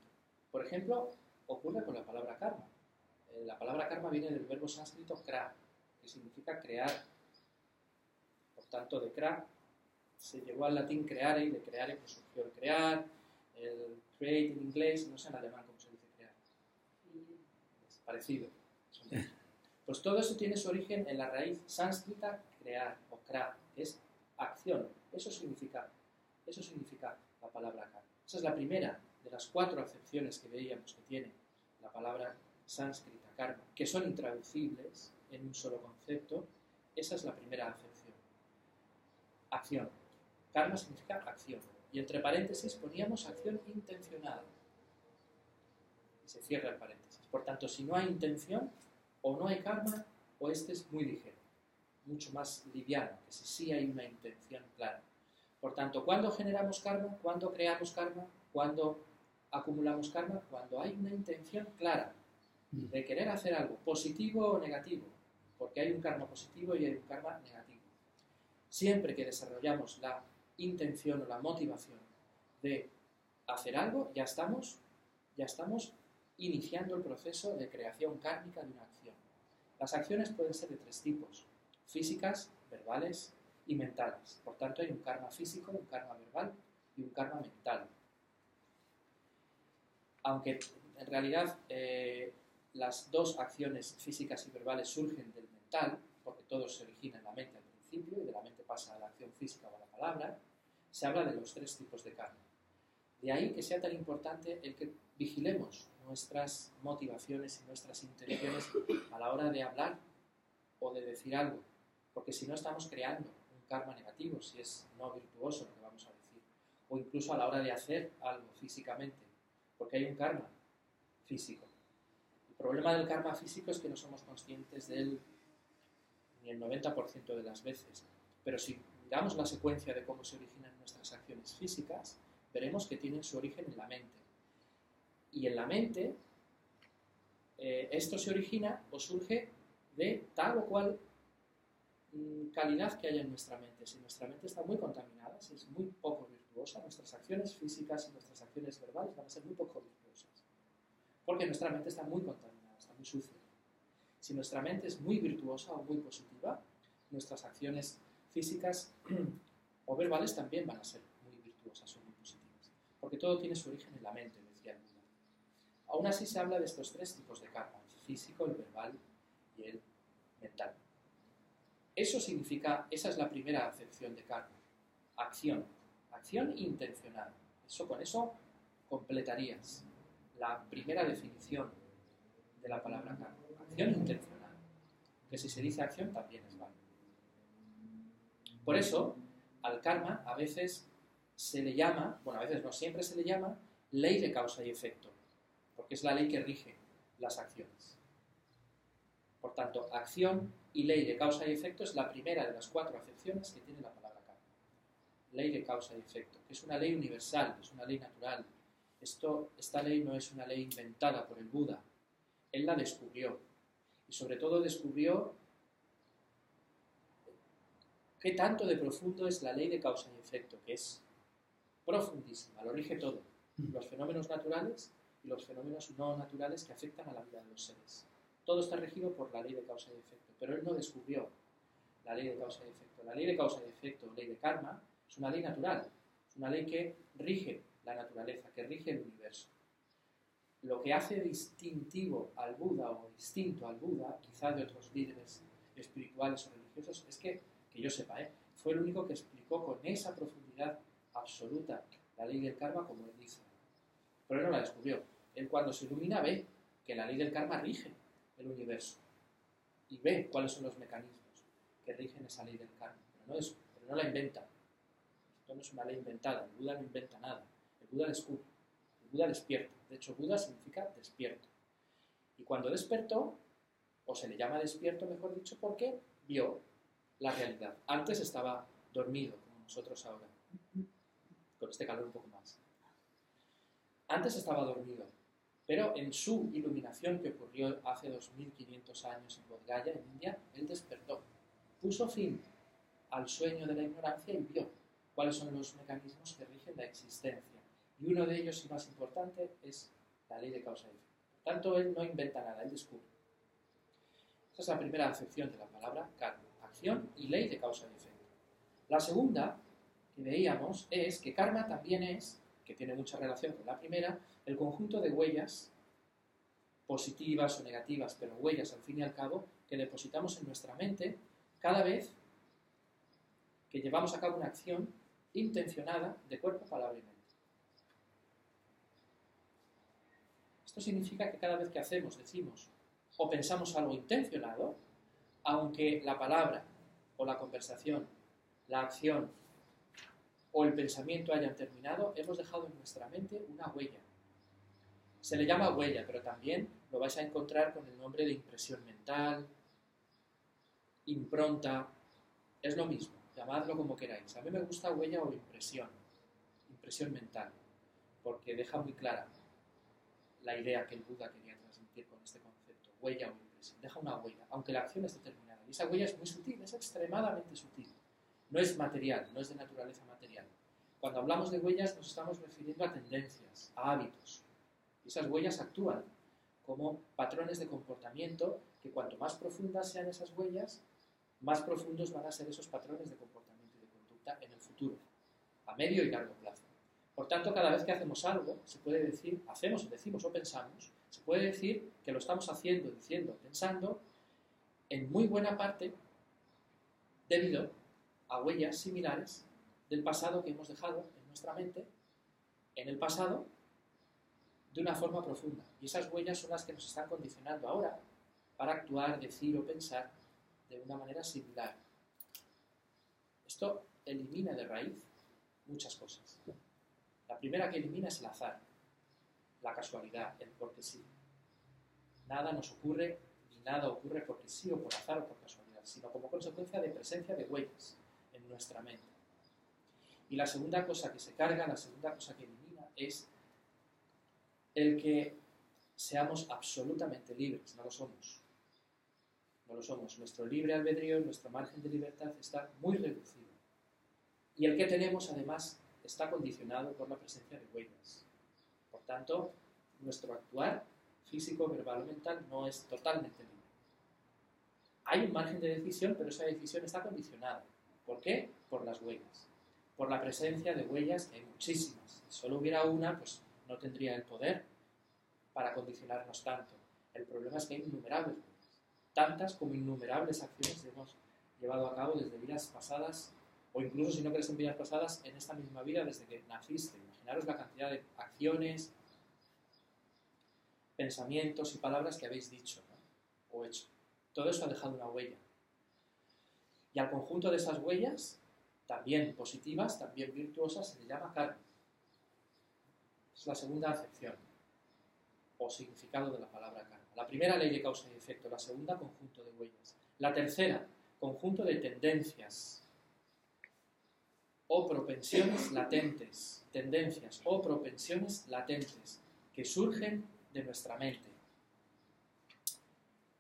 Por ejemplo, ocurre con la palabra karma. La palabra karma viene del verbo sánscrito kra, que significa crear. Por tanto, de kra se llegó al latín creare, y de creare pues surgió el crear, el create en inglés, no sé en alemán cómo se dice crear. Es parecido. Pues todo eso tiene su origen en la raíz sánscrita crear o kra, que es acción. Eso significa la palabra karma. Esa es la primera de las 4 acepciones que veíamos que tiene la palabra sánscrita karma, que son intraducibles en un solo concepto. Esa es la primera acepción. Acción. Karma significa acción. Y entre paréntesis poníamos acción intencionada. Y se cierra el paréntesis. Por tanto, si no hay intención, o no hay karma, o este es muy ligero, mucho más liviano, que si sí hay una intención clara. Por tanto, ¿cuándo generamos karma? ¿Cuándo creamos karma? ¿Cuándo acumulamos karma? Cuando hay una intención clara de querer hacer algo, positivo o negativo, porque hay un karma positivo y hay un karma negativo. Siempre que desarrollamos la intención o la motivación de hacer algo, ya estamos iniciando el proceso de creación kármica de una acción. Las acciones pueden ser de 3 tipos: físicas, verbales y mentales. Por tanto, hay un karma físico, un karma verbal y un karma mental. Aunque en realidad las 2 acciones físicas y verbales surgen del mental, porque todo se origina en la mente al principio y de la mente pasa a la acción física o a la palabra, se habla de los 3 tipos de karma. De ahí que sea tan importante el que vigilemos nuestras motivaciones y nuestras intenciones a la hora de hablar o de decir algo, porque si no estamos creando un karma negativo, si es no virtuoso lo que vamos a decir, o incluso a la hora de hacer algo físicamente, porque hay un karma físico. El problema del karma físico es que no somos conscientes de él ni el 90% de las veces, pero si miramos la secuencia de cómo se originan nuestras acciones físicas, veremos que tienen su origen en la mente. Y en la mente, esto se origina o surge de tal o cual calidad que haya en nuestra mente. Si nuestra mente está muy contaminada, si es muy poco virtuosa, nuestras acciones físicas y nuestras acciones verbales van a ser muy poco virtuosas. Porque nuestra mente está muy contaminada, está muy sucia. Si nuestra mente es muy virtuosa o muy positiva, nuestras acciones físicas o verbales también van a ser muy virtuosas o muy positivas. Porque todo tiene su origen en la mente, decía el Buda. Aún así se habla de estos 3 tipos de karma: el físico, el verbal y el mental. Esa es la primera acepción de karma: acción intencionada. Con eso completarías la primera definición de la palabra karma: acción intencionada, que si se dice acción también es válido. Por eso al karma a veces se le llama, bueno, a veces no, siempre se le llama ley de causa y efecto, porque es la ley que rige las acciones. Por tanto, acción y ley de causa y efecto es la primera de las 4 acepciones que tiene la palabra karma. ley de causa y efecto, que es una ley universal, es una ley natural. Esta ley no es una ley inventada por el Buda. Él la descubrió. Y sobre todo descubrió qué tanto de profundo es la ley de causa y efecto, que es profundísima, lo rige todo. Los fenómenos naturales y los fenómenos no naturales que afectan a la vida de los seres. Todo está regido por la ley de causa y efecto, pero él no descubrió la ley de causa y efecto. La ley de causa y efecto, ley de karma, es una ley natural, es una ley que rige la naturaleza, que rige el universo. Lo que hace distintivo al Buda o distinto al Buda, quizá de otros líderes espirituales o religiosos, es que yo sepa, fue el único que explicó con esa profundidad absoluta la ley del karma como él dice. Pero él no la descubrió. Él cuando se ilumina ve que la ley del karma rige el universo y ve cuáles son los mecanismos que rigen esa ley del karma, pero no la inventa. Esto no es una ley inventada, el Buda no inventa nada, el Buda descubre, el Buda despierta. De hecho, Buda significa despierto. Y cuando despertó, o se le llama despierto, mejor dicho, porque vio la realidad. Antes estaba dormido, como nosotros ahora, con este calor un poco más. Antes estaba dormido, pero en su iluminación que ocurrió hace 2500 años en Bodh Gaya, en India, él despertó, puso fin al sueño de la ignorancia y vio cuáles son los mecanismos que rigen la existencia. Y uno de ellos, y más importante, es la ley de causa y efecto. Por tanto, él no inventa nada, él descubre. Esa es la primera acepción de la palabra karma, acción y ley de causa y efecto. La segunda que veíamos es que karma también es, que tiene mucha relación con la primera, el conjunto de huellas positivas o negativas, pero huellas al fin y al cabo, que depositamos en nuestra mente cada vez que llevamos a cabo una acción intencionada de cuerpo, palabra y mente. Esto significa que cada vez que hacemos, decimos o pensamos algo intencionado, aunque la palabra o la conversación, la acción o el pensamiento hayan terminado, hemos dejado en nuestra mente una huella. Se le llama huella, pero también lo vais a encontrar con el nombre de impresión mental, impronta, es lo mismo, llamadlo como queráis. A mí me gusta huella o impresión mental, porque deja muy clara la idea que el Buda quería transmitir con este concepto, huella o impresión. Deja una huella, aunque la acción esté terminada. Y esa huella es muy sutil, es extremadamente sutil. No es material, no es de naturaleza material. Cuando hablamos de huellas nos estamos refiriendo a tendencias, a hábitos. Y esas huellas actúan como patrones de comportamiento que cuanto más profundas sean esas huellas, más profundos van a ser esos patrones de comportamiento y de conducta en el futuro, a medio y largo plazo. Por tanto, cada vez que hacemos algo, se puede decir, hacemos, decimos o pensamos, se puede decir que lo estamos haciendo, diciendo, pensando, en muy buena parte debido a huellas similares del pasado que hemos dejado en nuestra mente, en el pasado, de una forma profunda. Y esas huellas son las que nos están condicionando ahora para actuar, decir o pensar de una manera similar. Esto elimina de raíz muchas cosas. La primera que elimina es el azar, la casualidad, el porque sí. Nada nos ocurre, ni nada ocurre porque sí o por azar o por casualidad, sino como consecuencia de presencia de huellas en nuestra mente. Y la segunda cosa que se carga, la segunda cosa que elimina es el que seamos absolutamente libres. No lo somos. No lo somos. Nuestro libre albedrío, nuestro margen de libertad está muy reducido. Y el que tenemos, además, está condicionado por la presencia de huellas. Por tanto, nuestro actuar físico, verbal o mental no es totalmente libre. Hay un margen de decisión, pero esa decisión está condicionada. ¿Por qué? Por las huellas. Por la presencia de huellas, que hay muchísimas. Si solo hubiera una, pues no tendría el poder para condicionarnos tanto. El problema es que hay innumerables huellas. Tantas como innumerables acciones que hemos llevado a cabo desde vidas pasadas, o incluso si no crees en vidas pasadas, en esta misma vida desde que naciste. Imaginaros la cantidad de acciones, pensamientos y palabras que habéis dicho, ¿no? O hecho. Todo eso ha dejado una huella. Y al conjunto de esas huellas, también positivas, también virtuosas, se le llama karma. Es la segunda acepción o significado de la palabra karma. La primera, ley de causa y efecto. La segunda, conjunto de huellas. La tercera, conjunto de tendencias. o propensiones latentes, tendencias o propensiones latentes que surgen de nuestra mente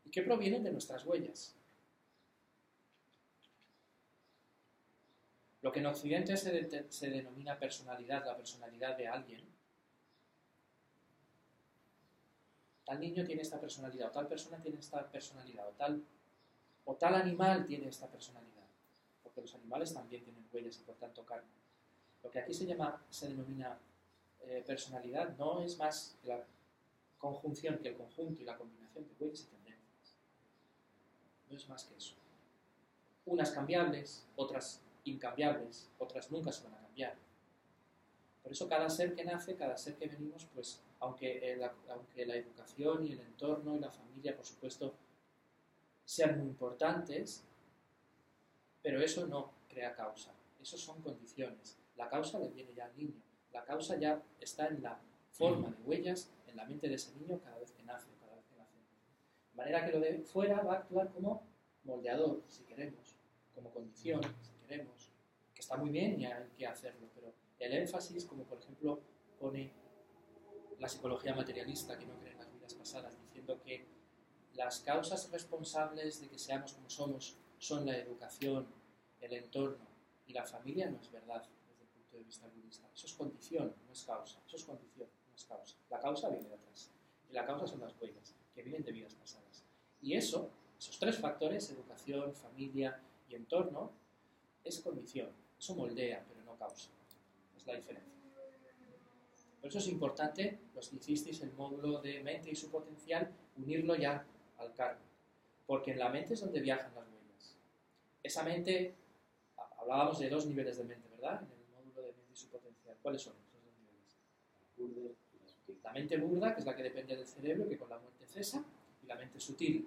y que provienen de nuestras huellas. Lo que en Occidente se denomina personalidad, la personalidad de alguien. Tal niño tiene esta personalidad, o tal persona tiene esta personalidad, o tal animal tiene esta personalidad. Porque los animales también tienen huellas y por tanto karma. Lo que aquí se denomina personalidad no es más que la conjunción, que el conjunto y la combinación de huellas y tendencias. No es más que eso. Unas cambiables, otras incambiables, otras nunca se van a cambiar. Por eso cada ser que nace, cada ser que venimos, pues aunque la educación y el entorno y la familia, por supuesto, sean muy importantes, pero eso no crea causa, eso son condiciones. La causa le viene ya al niño, la causa ya está en la forma de huellas en la mente de ese niño cada vez que nace. De manera que lo de fuera va a actuar como moldeador, si queremos, como condición, si queremos, que está muy bien y hay que hacerlo, pero el énfasis, como por ejemplo pone la psicología materialista que no cree en las vidas pasadas, diciendo que las causas responsables de que seamos como somos son la educación, el entorno y la familia, no es verdad desde el punto de vista budista. Eso es condición, no es causa. Eso es condición, no es causa. La causa viene de atrás. Y la causa son las huellas, que vienen de vidas pasadas. Y eso, esos tres factores, educación, familia y entorno, es condición. Eso moldea, pero no causa. Es la diferencia. Por eso es importante, los que hicisteis el módulo de mente y su potencial, unirlo ya al karma. Porque en la mente es donde viajan las huellas. Esa mente, hablábamos de 2 niveles de mente, ¿verdad? En el módulo de mente y su potencial. ¿Cuáles son esos 2 niveles? La mente burda, que es la que depende del cerebro, que con la muerte cesa, y la mente sutil,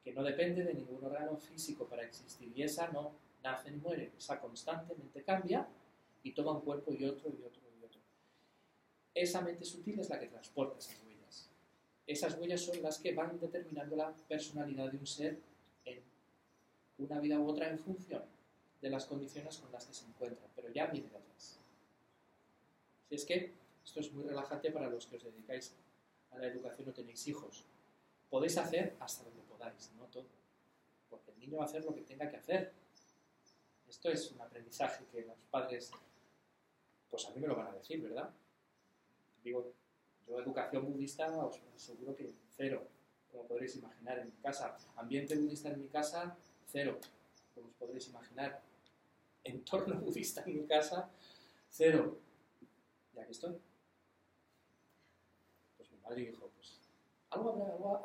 que no depende de ningún órgano físico para existir. Y esa no nace ni muere, esa constantemente cambia y toma un cuerpo y otro y otro y otro. Esa mente sutil es la que transporta esas huellas. Esas huellas son las que van determinando la personalidad de un ser en una vida u otra en función de las condiciones con las que se encuentra, pero ya viene de atrás. Si es que esto es muy relajante para los que os dedicáis a la educación o tenéis hijos. Podéis hacer hasta donde podáis, no todo, porque el niño va a hacer lo que tenga que hacer. Esto es un aprendizaje que los padres, pues a mí me lo van a decir, ¿verdad? Digo, yo educación budista os aseguro que 0, como podréis imaginar en mi casa. Ambiente budista en mi casa, 0, como os podréis imaginar. Entorno budista en mi casa, 0. Y aquí estoy. Pues mi madre dijo, pues algo más habrá, ¿no?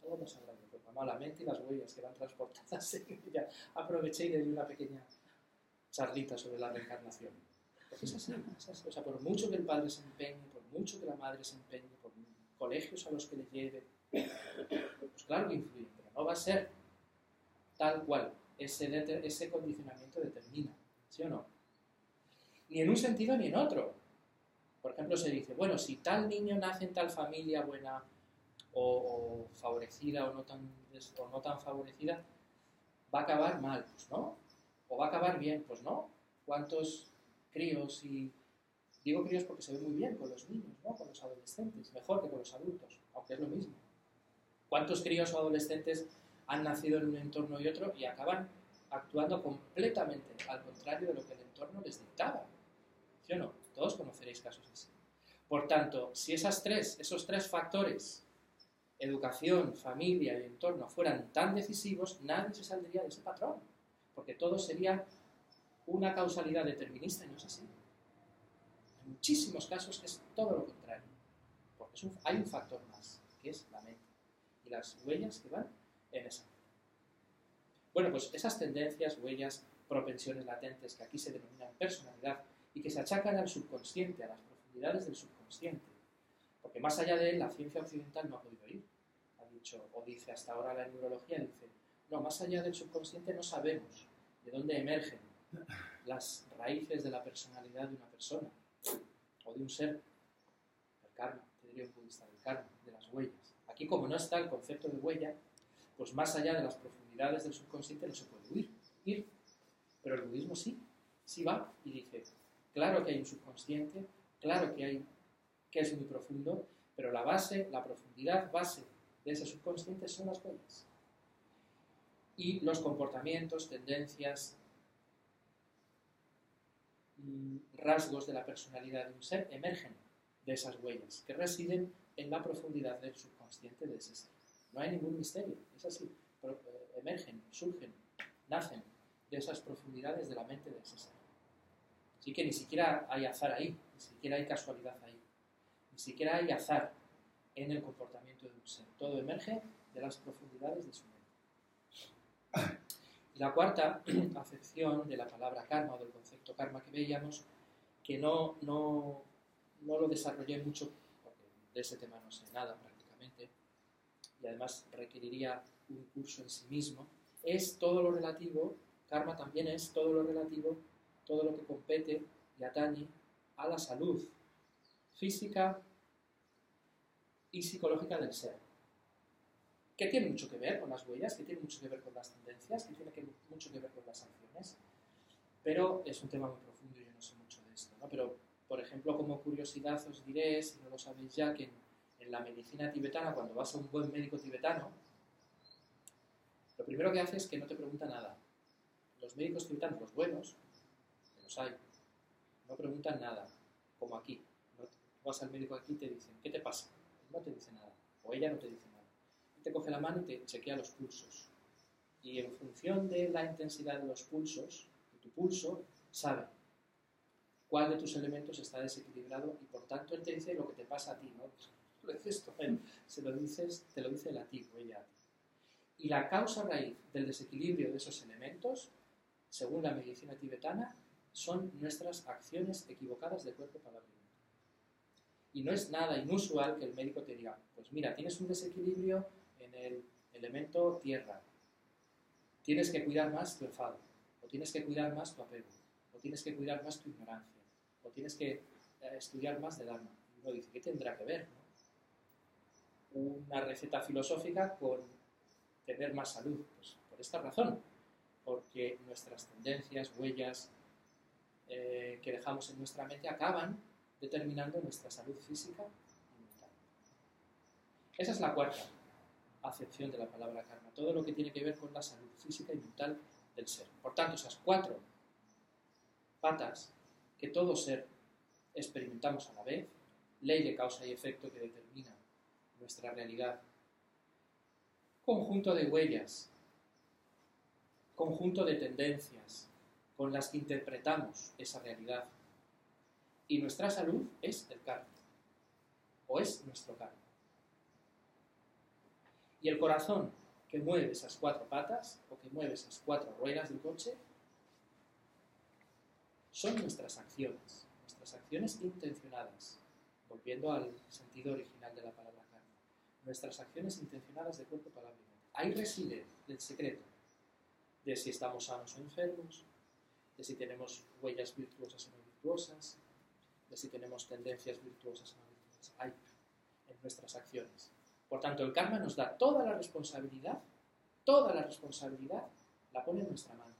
Algo más habrá. Pues mamá, la mente y las huellas que van transportadas en ella. Aproveché y le di una pequeña charlita sobre la reencarnación. Porque es así. O sea, por mucho que el padre se empeñe, por mucho que la madre se empeñe, por colegios a los que le lleve, pues claro que influye, pero no va a ser tal cual. Ese condicionamiento determina, ¿sí o no? Ni en un sentido ni en otro. Por ejemplo, se dice, bueno, si tal niño nace en tal familia buena o favorecida o no tan favorecida, va a acabar mal, pues no. O va a acabar bien, pues no. ¿Cuántos críos y... Digo críos porque se ve muy bien con los niños, ¿no? Con los adolescentes, mejor que con los adultos, aunque es lo mismo. ¿Cuántos críos o adolescentes han nacido en un entorno y otro y acaban actuando completamente al contrario de lo que el entorno les dictaba? ¿Sí o no? Todos conoceréis casos así. Por tanto, si esos tres factores, educación, familia y entorno, fueran tan decisivos, nadie se saldría de ese patrón, porque todo sería una causalidad determinista y no es así. En muchísimos casos es todo lo contrario, porque hay un factor más, que es la mente y las huellas que van en esa mente. Bueno, pues esas tendencias, huellas, propensiones latentes que aquí se denominan personalidad y que se achacan al subconsciente, a las profundidades del subconsciente, porque más allá de él la ciencia occidental no ha podido ir. Ha dicho, o dice hasta ahora la neurología, dice, no, más allá del subconsciente no sabemos de dónde emergen las raíces de la personalidad de una persona o de un ser, el karma, te diría un budista, del karma, de las huellas. Aquí, como no está el concepto de huella, pues más allá de las profundidades del subconsciente no se puede ir, pero el budismo sí sí va y dice, claro que hay un subconsciente, claro que es muy profundo, pero la base, la profundidad base de ese subconsciente son las huellas. Y los comportamientos, tendencias, rasgos de la personalidad de un ser emergen de esas huellas, que residen en la profundidad del subconsciente de ese ser. No hay ningún misterio, es así. Emergen, surgen, nacen de esas profundidades de la mente de ese ser. Así que ni siquiera hay azar ahí, ni siquiera hay casualidad ahí, ni siquiera hay azar en el comportamiento de un ser. Todo emerge de las profundidades de su mente. Y la cuarta acepción de la palabra karma o del concepto karma que veíamos, que no lo desarrollé mucho, porque de ese tema no sé nada prácticamente, y además requeriría un curso en sí mismo, es todo lo relativo, karma también es todo lo relativo, todo lo que compete y atañe a la salud física y psicológica del ser. Que tiene mucho que ver con las huellas, que tiene mucho que ver con las tendencias, que tiene mucho que ver con las acciones, pero es un tema muy profundo y yo no sé mucho de esto, ¿no? Pero, por ejemplo, como curiosidad os diré, si no lo sabéis ya, que en la medicina tibetana, cuando vas a un buen médico tibetano, lo primero que hace es que no te pregunta nada. Los médicos tibetanos, los buenos, que los hay, no preguntan nada, como aquí. No, vas al médico aquí y te dicen, ¿qué te pasa? Él no te dice nada, o ella no te dice nada. Te coge la mano y te chequea los pulsos. Y en función de la intensidad de los pulsos, de tu pulso, sabe cuál de tus elementos está desequilibrado y por tanto él te dice lo que te pasa a ti, ¿no? Lo dices tú, él, te lo dice él a ti o ella a ti. Y la causa raíz del desequilibrio de esos elementos, según la medicina tibetana, son nuestras acciones equivocadas de cuerpo, palabra y mente. Y no es nada inusual que el médico te diga, pues mira, tienes un desequilibrio en el elemento tierra, tienes que cuidar más tu enfado, o tienes que cuidar más tu apego, o tienes que cuidar más tu ignorancia, o tienes que estudiar más del alma. Y uno dice, ¿qué tendrá que ver, no? Una receta filosófica con tener más salud. Pues por esta razón, porque nuestras tendencias, huellas que dejamos en nuestra mente acaban determinando nuestra salud física y mental. Esa es la cuarta acepción de la palabra karma, todo lo que tiene que ver con la salud física y mental del ser. Por tanto, esas cuatro patas que todo ser experimentamos a la vez, ley de causa y efecto que determina nuestra realidad, conjunto de huellas, conjunto de tendencias con las que interpretamos esa realidad, y nuestra salud es el karma, o es nuestro karma. Y el corazón que mueve esas cuatro patas, o que mueve esas cuatro ruedas del coche, son nuestras acciones intencionadas, volviendo al sentido original de la palabra karma, nuestras acciones intencionadas de cuerpo, palabra y mente. Ahí reside el secreto de si estamos sanos o enfermos, de si tenemos huellas virtuosas o no virtuosas, de si tenemos tendencias virtuosas o no virtuosas. Ahí, en nuestras acciones. Por tanto, el karma nos da toda la responsabilidad la pone en nuestra mano.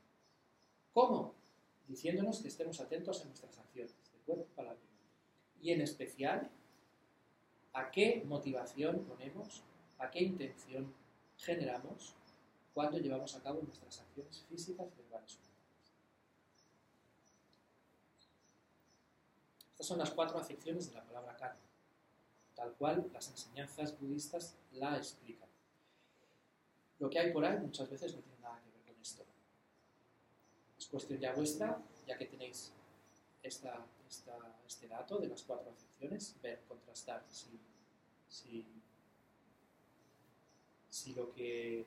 ¿Cómo? Diciéndonos que estemos atentos a nuestras acciones, de cuerpo, palabra y mente. Y en especial, a qué motivación ponemos, a qué intención generamos cuando llevamos a cabo nuestras acciones físicas, verbales o mentales. Estas son las cuatro acepciones de la palabra karma, tal cual las enseñanzas budistas la explican. Lo que hay por ahí muchas veces no tiene nada que ver con esto. Es cuestión ya vuestra, ya que tenéis este dato de las cuatro acepciones, ver, contrastar si lo que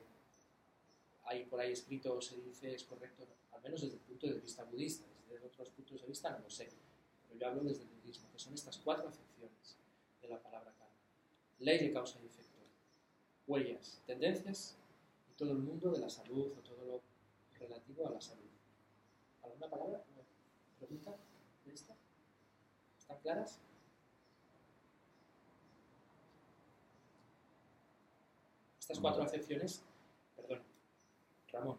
hay por ahí escrito o se dice es correcto, al menos desde el punto de vista budista. Desde otros puntos de vista no lo sé, pero yo hablo desde el budismo, que son estas cuatro acepciones de la palabra karma. Ley de causa y efecto, huellas, tendencias y todo el mundo de la salud o todo lo relativo a la salud. ¿Alguna palabra? ¿Alguna pregunta de esta? ¿Están claras? Estas cuatro acepciones, perdón, Ramón,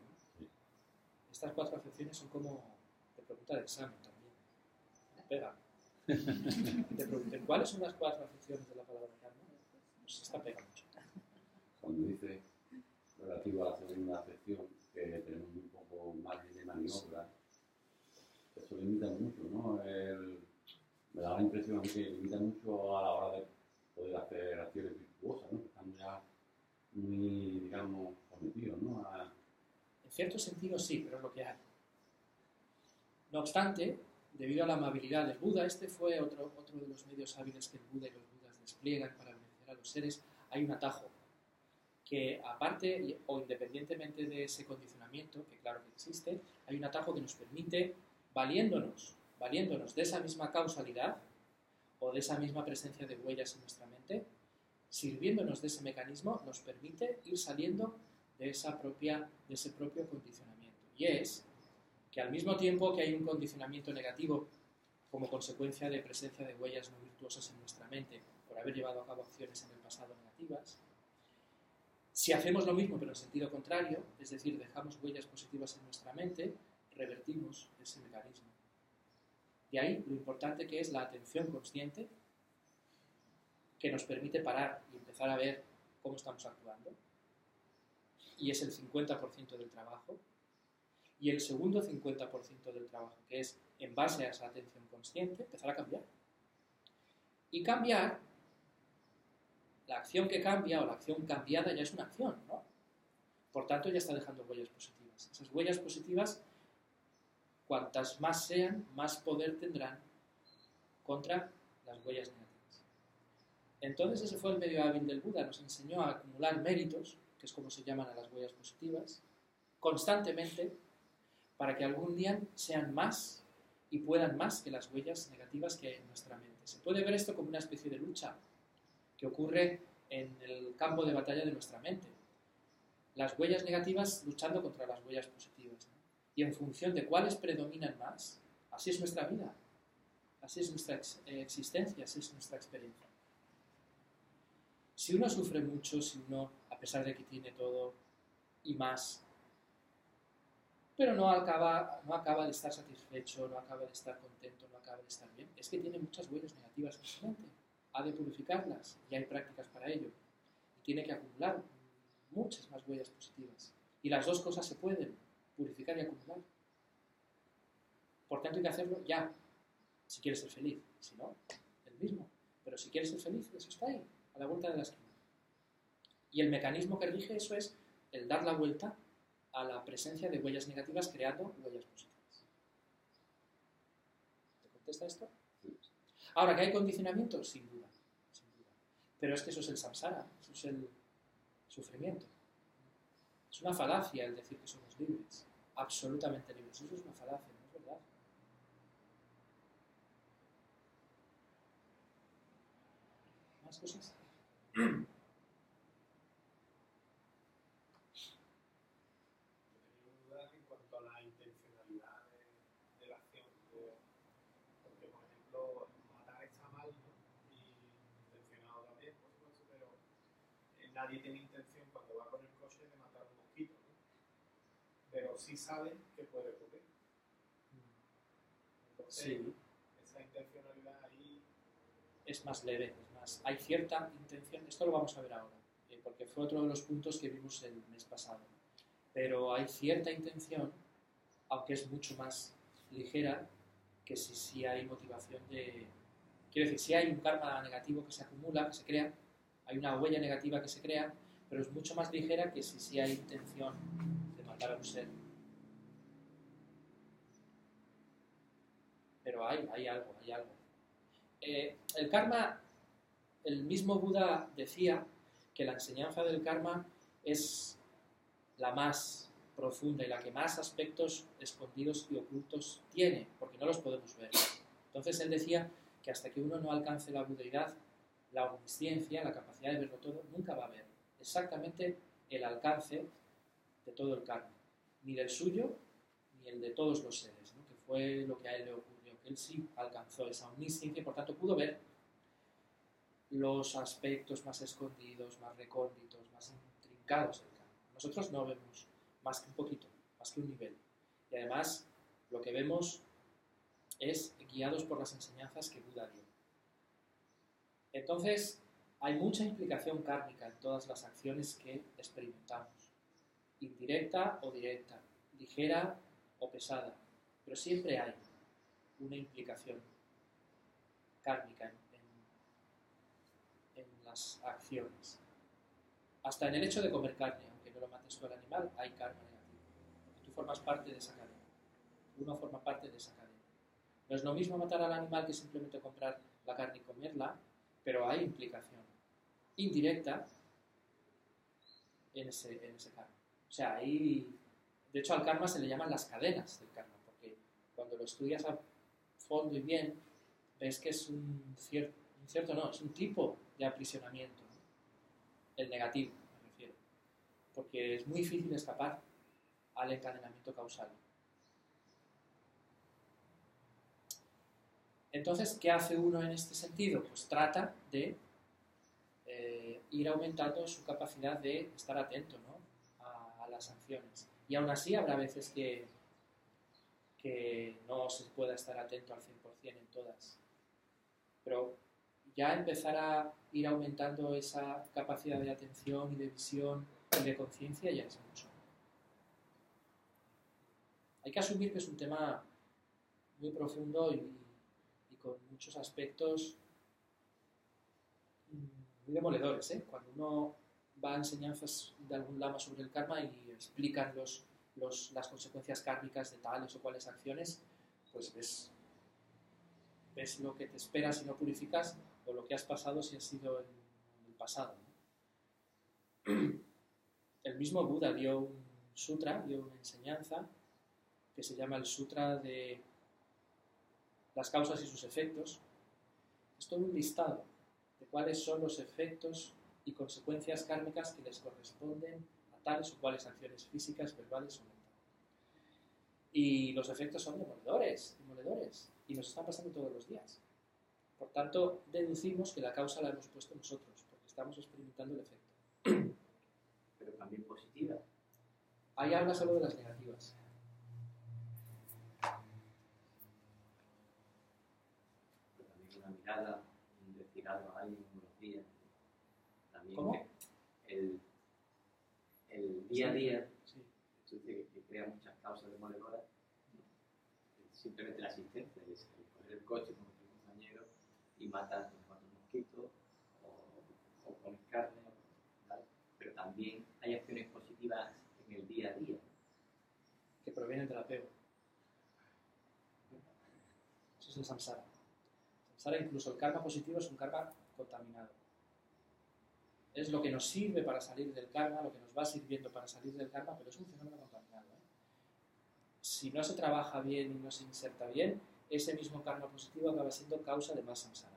estas cuatro acepciones son como Te pregunta de examen también. Pega. Te pregunten, ¿cuáles son las 4 acepciones de la palabra karma? Pues esta pega mucho. Cuando dice relativo a la segunda acepción, que tenemos un poco margen de maniobra, eso limita mucho, ¿no? Me da la impresión que limita mucho a la hora de poder hacer acciones virtuosas, ¿no? Estamos ya muy, digamos, sometidos, ¿no? En cierto sentido sí, pero es lo que hay. No obstante, debido a la amabilidad del Buda, este fue otro de los medios hábiles que el Buda y los Budas despliegan para beneficiar a los seres, hay un atajo que aparte o independientemente de ese condicionamiento, que claro que existe, hay un atajo que nos permite, valiéndonos de esa misma causalidad o de esa misma presencia de huellas en nuestra mente, sirviéndonos de ese mecanismo, nos permite ir saliendo de ese propio condicionamiento. Y es que al mismo tiempo que hay un condicionamiento negativo como consecuencia de presencia de huellas no virtuosas en nuestra mente por haber llevado a cabo acciones en el pasado negativas, si hacemos lo mismo pero en sentido contrario, es decir, dejamos huellas positivas en nuestra mente, revertimos ese mecanismo. De ahí lo importante que es la atención consciente que nos permite parar y empezar a ver cómo estamos actuando. Y es el 50% del trabajo. Y el segundo 50% del trabajo, que es en base a esa atención consciente, empezar a cambiar. Y cambiar, la acción que cambia o la acción cambiada ya es una acción, ¿no? Por tanto, ya está dejando huellas positivas. Esas huellas positivas, cuantas más sean, más poder tendrán contra las huellas negativas. Entonces ese fue el medio hábil del Buda, nos enseñó a acumular méritos, que es como se llaman a las huellas positivas, constantemente, para que algún día sean más y puedan más que las huellas negativas que hay en nuestra mente. Se puede ver esto como una especie de lucha que ocurre en el campo de batalla de nuestra mente. Las huellas negativas luchando contra las huellas positivas, ¿no? Y en función de cuáles predominan más, así es nuestra vida, así es nuestra existencia, así es nuestra experiencia. Si uno sufre mucho, si uno, a pesar de que tiene todo y más, pero no acaba de estar satisfecho, no acaba de estar contento, no acaba de estar bien, es que tiene muchas huellas negativas en su mente. Ha de purificarlas y hay prácticas para ello. Y tiene que acumular muchas más huellas positivas. Y las dos cosas se pueden, purificar y acumular. Por tanto, hay que hacerlo ya, si quieres ser feliz. Si no, el mismo. Pero si quieres ser feliz, eso está ahí, a la vuelta de la esquina. Y el mecanismo que rige eso es el dar la vuelta a la presencia de huellas negativas creando huellas positivas. ¿Te contesta esto? Sí. Ahora, ¿que hay condicionamiento? Sin duda, sin duda. Pero es que eso es el samsara, eso es el sufrimiento. Es una falacia el decir que somos libres, absolutamente libres. Eso es una falacia, ¿no es verdad? ¿Más cosas? Nadie tiene intención cuando va con el coche de matar un mosquito, ¿no? Pero sí sabe que puede ocurrir. Entonces, Sí. esa intencionalidad ahí Es más leve, es más. Hay cierta intención, esto lo vamos a ver ahora, porque fue otro de los puntos que vimos el mes pasado. Pero hay cierta intención, aunque es mucho más ligera, que si hay motivación de. Quiero decir, si hay un karma negativo que se acumula, que se crea, hay una huella negativa que se crea, pero es mucho más ligera que si hay intención de matar a un ser. Pero hay algo, hay algo. El karma, el mismo Buda decía que la enseñanza del karma es la más profunda y la que más aspectos escondidos y ocultos tiene, porque no los podemos ver. Entonces él decía que hasta que uno no alcance la budeidad, la omnisciencia, la capacidad de verlo todo, nunca va a ver exactamente el alcance de todo el karma, ni del suyo, ni el de todos los seres, ¿no? Que fue lo que a él le ocurrió, que él sí alcanzó esa omnisciencia y por tanto pudo ver los aspectos más escondidos, más recónditos, más intrincados del karma. Nosotros no vemos más que un poquito, más que un nivel. Y además lo que vemos es guiados por las enseñanzas que Buda dio. Entonces, hay mucha implicación kármica en todas las acciones que experimentamos, indirecta o directa, ligera o pesada, pero siempre hay una implicación kármica en las acciones. Hasta en el hecho de comer carne, aunque no lo mates tú al animal, hay karma negativo, porque tú formas parte de esa cadena. Uno forma parte de esa cadena. No es lo mismo matar al animal que simplemente comprar la carne y comerla, pero hay implicación indirecta en ese karma. O sea, de hecho al karma se le llaman las cadenas del karma, porque cuando lo estudias a fondo y bien, ves que es es un tipo de aprisionamiento, ¿no? El negativo, me refiero, porque es muy difícil escapar al encadenamiento causal. Entonces, ¿qué hace uno en este sentido? Pues trata de ir aumentando su capacidad de estar atento, ¿no? a las acciones. Y aún así habrá veces que no se pueda estar atento al 100% en todas. Pero ya empezar a ir aumentando esa capacidad de atención y de visión y de conciencia ya es mucho. Hay que asumir que es un tema muy profundo y con muchos aspectos muy demoledores, ¿eh? Cuando uno va a enseñanzas de algún lama sobre el karma y explican las consecuencias kármicas de tales o cuales acciones, pues ves lo que te espera si no purificas o lo que has pasado si has sido en el pasado, ¿no? El mismo Buda dio un sutra, dio una enseñanza que se llama el Sutra de las causas y sus efectos. Es todo un listado de cuáles son los efectos y consecuencias kármicas que les corresponden a tales o cuales acciones físicas, verbales o mentales. Y los efectos son demoledores, y nos están pasando todos los días. Por tanto, deducimos que la causa la hemos puesto nosotros, porque estamos experimentando el efecto. Pero también positiva. Ahí habla solo de las negativas. Pero también una mirada, un decir algo a alguien, unos días. También ¿Cómo? El día a día, Sí. que crea muchas causas demoledoras, simplemente la asistencia, es el coger el coche con tu compañero y matar un mosquito o comer carne, ¿vale? Pero también hay acciones positivas en el día a día. Que provienen del apego. Eso es el samsara. Samsara, incluso el karma positivo, es un karma contaminado. Es lo que nos sirve para salir del karma, lo que nos va sirviendo para salir del karma, pero es un fenómeno contaminado, ¿eh? Si no se trabaja bien y no se inserta bien, ese mismo karma positivo acaba siendo causa de más samsara.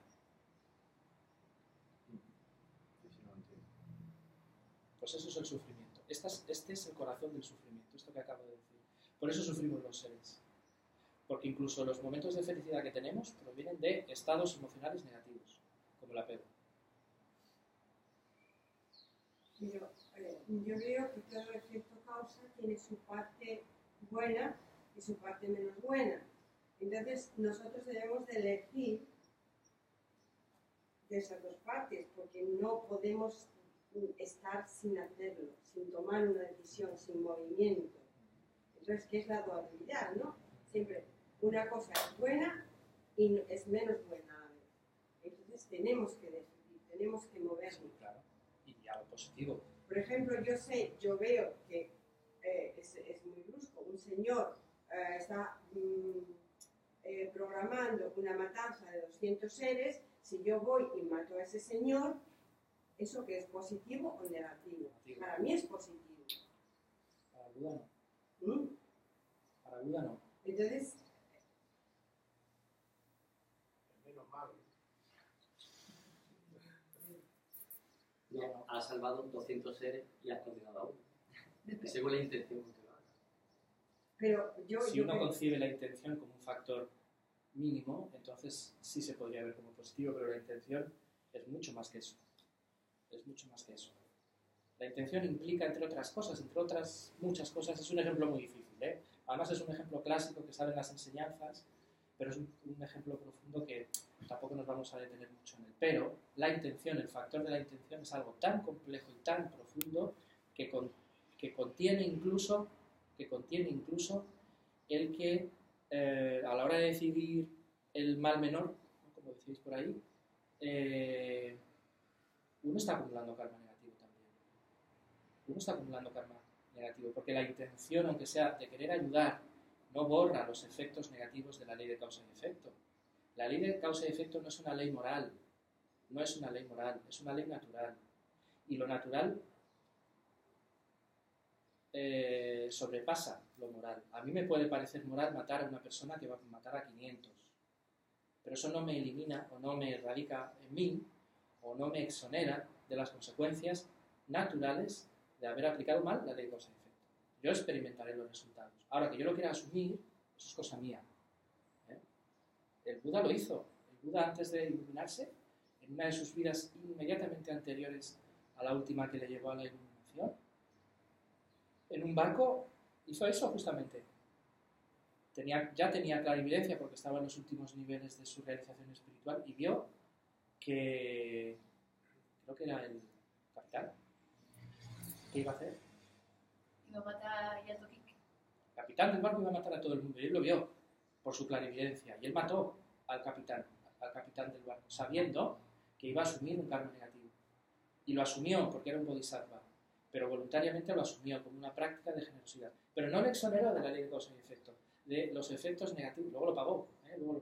Pues eso es el sufrimiento. Este es el corazón del sufrimiento, esto que acabo de decir. Por eso sufrimos los seres. Porque incluso los momentos de felicidad que tenemos provienen de estados emocionales negativos, como el apego. Pero yo veo que todo efecto causa tiene su parte buena y su parte menos buena. Entonces nosotros debemos de elegir de esas dos partes, porque no podemos estar sin hacerlo, sin tomar una decisión, sin movimiento. Entonces, ¿qué es la dualidad, no? Siempre una cosa es buena y es menos buena. Entonces tenemos que decidir, tenemos que movernos. Sí, claro. Y algo positivo. Por ejemplo, yo veo que es muy brusco, un señor está programando una matanza de 200 seres. Si yo voy y mato a ese señor, ¿eso qué es, positivo o negativo? Para mí es positivo. Para Buda no. Para Buda no. Entonces, Menos malo. No, has salvado 200 seres y has condenado a uno. Según la intención con que lo hagas. pero Si uno concibe la intención como un factor mínimo, entonces sí se podría ver como positivo, pero la intención es mucho más que eso. Es mucho más que eso. La intención implica, entre otras cosas, entre otras muchas cosas, es un ejemplo muy difícil, ¿eh? Además es un ejemplo clásico que sale en las enseñanzas, pero es un ejemplo profundo que tampoco nos vamos a detener mucho en él. Pero la intención, el factor de la intención es algo tan complejo y tan profundo que contiene incluso el que a la hora de decidir el mal menor, ¿no? Como decís por ahí, uno está acumulando karma negativo también. Uno está acumulando karma negativo, porque la intención, aunque sea de querer ayudar, no borra los efectos negativos de la ley de causa y efecto. La ley de causa y efecto no es una ley moral, es una ley natural. Y lo natural sobrepasa lo moral. A mí me puede parecer moral matar a una persona que va a matar a 500, pero eso no me elimina o no me erradica en mí o no me exonera de las consecuencias naturales de haber aplicado mal la ley de causa y efecto. Yo experimentaré los resultados. Ahora, que yo lo quiera asumir, eso es cosa mía. El Buda lo hizo. El Buda, antes de iluminarse, en una de sus vidas inmediatamente anteriores a la última que le llevó a la iluminación, en un barco hizo eso justamente. Ya tenía clarividencia porque estaba en los últimos niveles de su realización espiritual y vio que, creo que era el capitán, ¿qué iba a hacer? Iba a matar a Yatokik. El capitán del barco iba a matar a todo el mundo y él lo vio por su clarividencia y él mató al capitán del barco, sabiendo que iba a asumir un karma negativo. Y lo asumió porque era un bodhisattva, pero voluntariamente lo asumió como una práctica de generosidad. Pero no le exoneró de la ley de causa y efecto, de los efectos negativos. Luego lo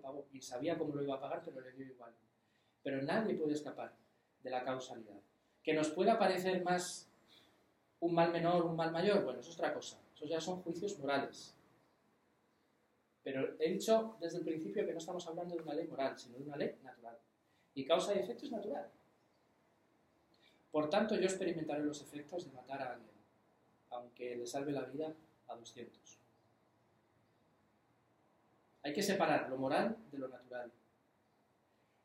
pagó y sabía cómo lo iba a pagar, pero le dio igual. Pero nadie puede escapar de la causalidad. Que nos pueda parecer más un mal menor, un mal mayor, bueno, eso es otra cosa. Eso ya son juicios morales. Pero he dicho desde el principio que no estamos hablando de una ley moral, sino de una ley natural. Y causa y efecto es natural. Por tanto, yo experimentaré los efectos de matar a alguien, aunque le salve la vida a 200. Hay que separar lo moral de lo natural.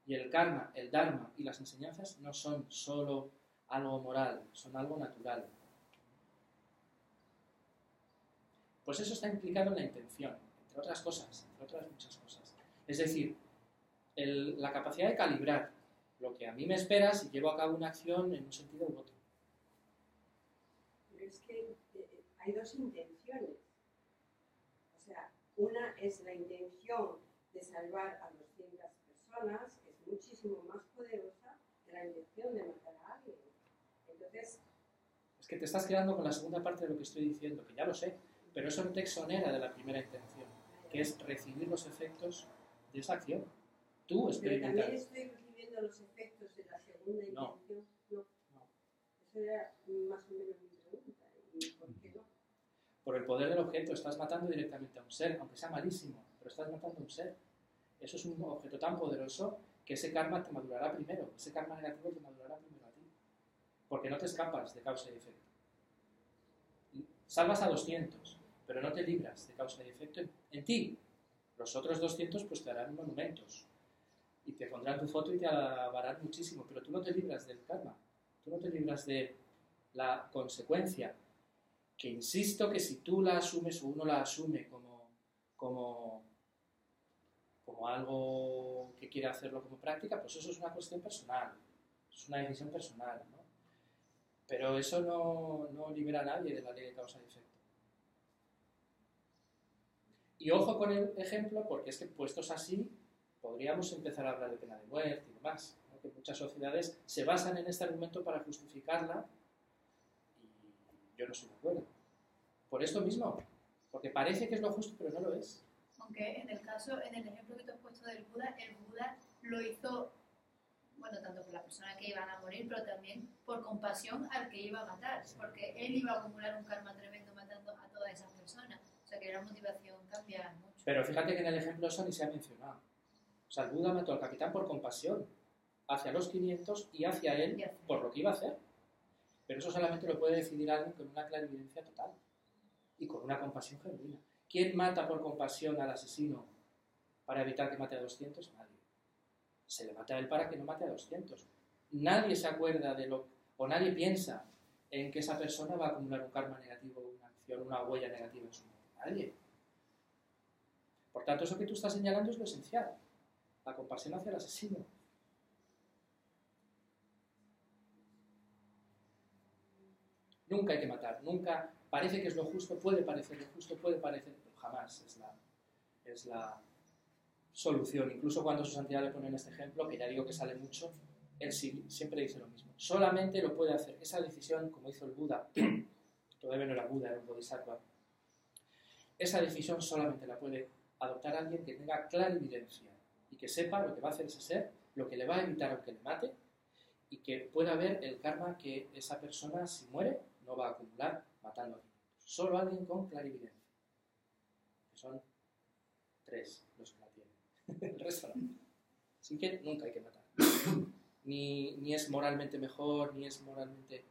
Y el karma, el dharma y las enseñanzas no son solo algo moral, son algo natural. Pues eso está implicado en la intención, entre otras cosas, entre otras muchas cosas. Es decir, la capacidad de calibrar lo que a mí me espera si llevo a cabo una acción en un sentido u otro. Pero es que hay dos intenciones. O sea, una es la intención de salvar a 200 personas, que es muchísimo más poderosa que la intención de matar a alguien. Entonces... Es que te estás quedando con la segunda parte de lo que estoy diciendo, que ya lo sé, pero eso no te exonera de la primera intención, que es recibir los efectos de esa acción. Tú experimentar. Pero también estoy recibiendo los efectos de la segunda intención. No. Eso era más o menos mi pregunta. ¿Y por qué no? Por el poder del objeto. Estás matando directamente a un ser, aunque sea malísimo, pero estás matando a un ser. Eso es un objeto tan poderoso que ese karma te madurará primero. Ese karma negativo te madurará primero a ti. Porque no te escapas de causa y efecto. Salvas a 200, pero no te libras de causa y efecto en ti. Los otros 200 pues te harán monumentos y te pondrán tu foto y te alabarán muchísimo, pero tú no te libras del karma, tú no te libras de la consecuencia, que insisto que si tú la asumes o uno la asume como algo que quiere hacerlo como práctica, pues eso es una cuestión personal, es una decisión personal, ¿no? Pero eso no libera a nadie de la ley de causa y efecto. Y ojo con el ejemplo, porque es que puestos así, podríamos empezar a hablar de pena de muerte y demás, ¿no? Que muchas sociedades se basan en este argumento para justificarla y yo no estoy de acuerdo. Por esto mismo, porque parece que es lo justo, pero no lo es. Aunque en el ejemplo que te has puesto del Buda, el Buda lo hizo, bueno, tanto por la persona que iban a morir, pero también por compasión al que iba a matar, porque él iba a acumular un karma tremendo matando a todas esas personas. O sea que la motivación cambia mucho. Pero fíjate que en el ejemplo eso ni se ha mencionado. O sea, el Buda mató al capitán por compasión hacia los 500 y hacia él por lo que iba a hacer. Pero eso solamente lo puede decidir alguien con una clarividencia total y con una compasión genuina. ¿Quién mata por compasión al asesino para evitar que mate a 200? Nadie. Se le mata a él para que no mate a 200. Nadie se acuerda o nadie piensa en que esa persona va a acumular un karma negativo, una acción, una huella negativa en su vida. Nadie. tanto, eso que tú estás señalando es lo esencial, la compasión hacia el asesino. Nunca hay que matar, nunca parece que es lo justo, puede parecer lo justo, puede parecer, pero jamás es la solución. Incluso cuando su santidad le ponen este ejemplo, que ya digo que sale mucho, él siempre dice lo mismo. Solamente lo puede hacer esa decisión, como hizo el Buda, todavía no era Buda, era un Bodhisattva. Esa decisión solamente la puede adoptar alguien que tenga clarividencia y que sepa lo que va a hacer ese ser, lo que le va a evitar aunque le mate, y que pueda ver el karma que esa persona, si muere, no va a acumular matando a otros. Solo alguien con clarividencia. Que son 3 los que la tienen. El resto no. Así que nunca hay que matar. Ni es moralmente mejor, ni es moralmente...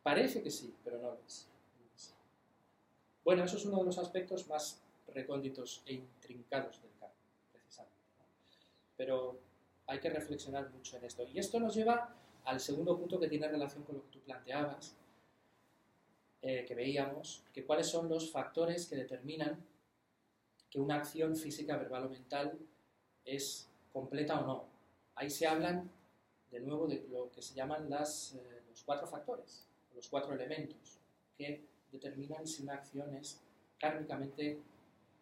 Parece que sí, pero no lo es. Bueno, eso es uno de los aspectos más recónditos e intrincados del karma, precisamente. Pero hay que reflexionar mucho en esto. Y esto nos lleva al segundo punto que tiene relación con lo que tú planteabas, que veíamos, que cuáles son los factores que determinan que una acción física, verbal o mental es completa o no. Ahí se hablan, de nuevo, de lo que se llaman los 4 factores, los 4 elementos, que determinan si una acción es kármicamente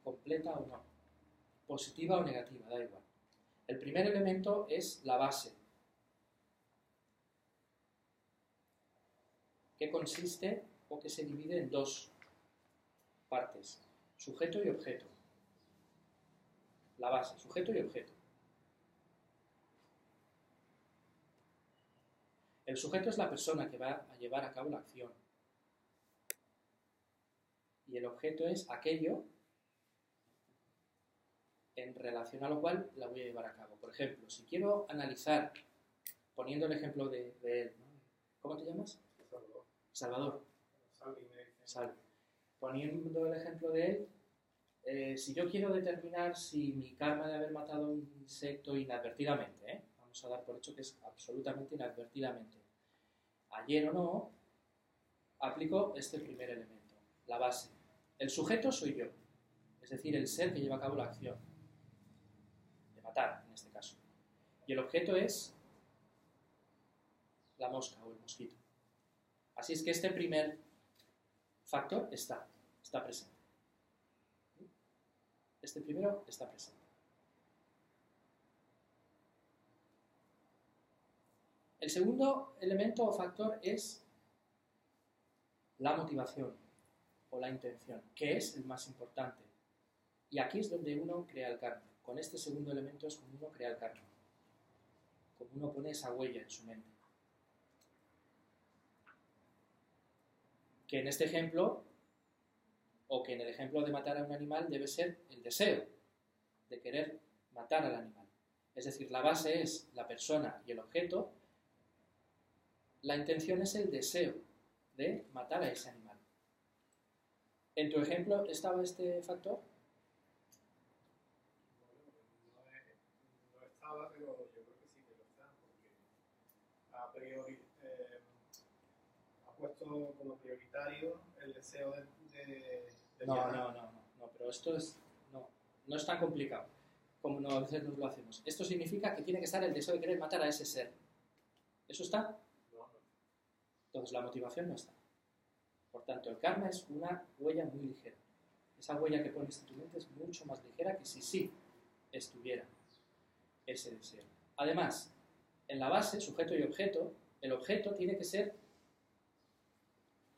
completa o no, positiva o negativa, da igual. El primer elemento es la base, que consiste o que se divide en 2 partes, sujeto y objeto. La base, sujeto y objeto. El sujeto es la persona que va a llevar a cabo la acción. Y el objeto es aquello en relación a lo cual la voy a llevar a cabo. Por ejemplo, si quiero analizar, poniendo el ejemplo de él, ¿no? ¿Cómo te llamas? Salvador. Salvi. Poniendo el ejemplo de él, si yo quiero determinar si mi karma de haber matado a un insecto inadvertidamente, vamos a dar por hecho que es absolutamente inadvertidamente, ayer o no, aplico este primer elemento, la base. El sujeto soy yo, es decir, el ser que lleva a cabo la acción, de matar en este caso. Y el objeto es la mosca o el mosquito. Así es que este primer factor está presente. Este primero está presente. El segundo elemento o factor es la motivación o la intención, que es el más importante. Y aquí es donde uno crea el karma. Con este segundo elemento es como uno crea el karma. Como uno pone esa huella en su mente. Que en este ejemplo, o que en el ejemplo de matar a un animal, debe ser el deseo de querer matar al animal. Es decir, la base es la persona y el objeto, la intención es el deseo de matar a ese animal. ¿En tu ejemplo estaba este factor? No estaba, pero yo creo que sí que lo está, porque a priori ha puesto como prioritario el deseo de No, pero esto no es tan complicado como a veces nos lo hacemos. Esto significa que tiene que estar el deseo de querer matar a ese ser. ¿Eso está? No. Entonces la motivación no está. Por tanto, el karma es una huella muy ligera. Esa huella que pones en tu mente es mucho más ligera que si sí estuviera ese deseo. Además, en la base, sujeto y objeto, el objeto tiene que ser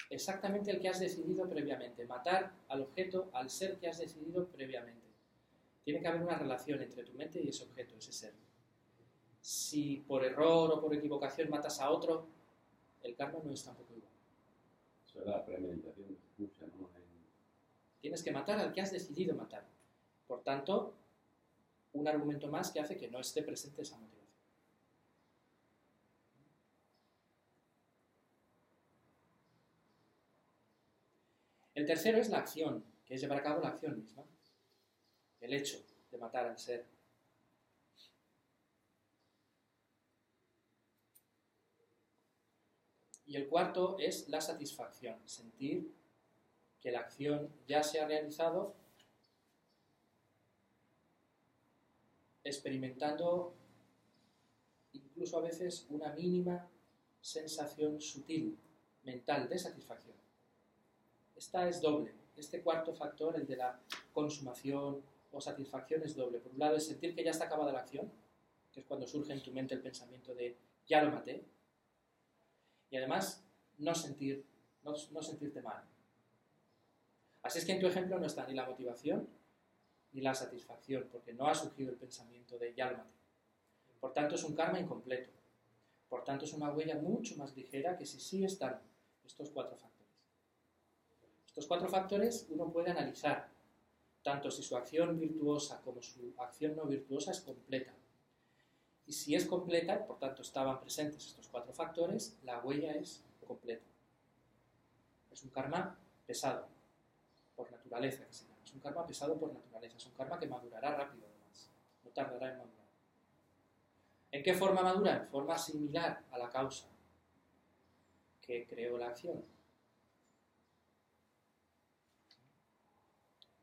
exactamente el que has decidido previamente. Matar al objeto, al ser que has decidido previamente. Tiene que haber una relación entre tu mente y ese objeto, ese ser. Si por error o por equivocación matas a otro, el karma no es tampoco igual. Eso es la premeditación, mucha, ¿no? Tienes que matar al que has decidido matar. Por tanto, un argumento más que hace que no esté presente esa motivación. El tercero es la acción, que es llevar a cabo la acción misma. El hecho de matar al ser. Y el cuarto es la satisfacción, sentir que la acción ya se ha realizado experimentando incluso a veces una mínima sensación sutil, mental, de satisfacción. Esta es doble. Este cuarto factor, el de la consumación o satisfacción, es doble. Por un lado, es sentir que ya está acabada la acción, que es cuando surge en tu mente el pensamiento de ya lo maté, y además no sentirte mal. Así es que en tu ejemplo no está ni la motivación ni la satisfacción, porque no ha surgido el pensamiento de ya lo maté. Por tanto, es un karma incompleto. Por tanto, es una huella mucho más ligera que si sí están estos cuatro factores. Estos cuatro factores uno puede analizar, tanto si su acción virtuosa como su acción no virtuosa es completa. Y si es completa, por tanto estaban presentes estos cuatro factores, la huella es completa. Es un karma pesado, por naturaleza, que se llama. Es un karma pesado por naturaleza. Es un karma que madurará rápido, además. No tardará en madurar. ¿En qué forma madura? En forma similar a la causa que creó la acción.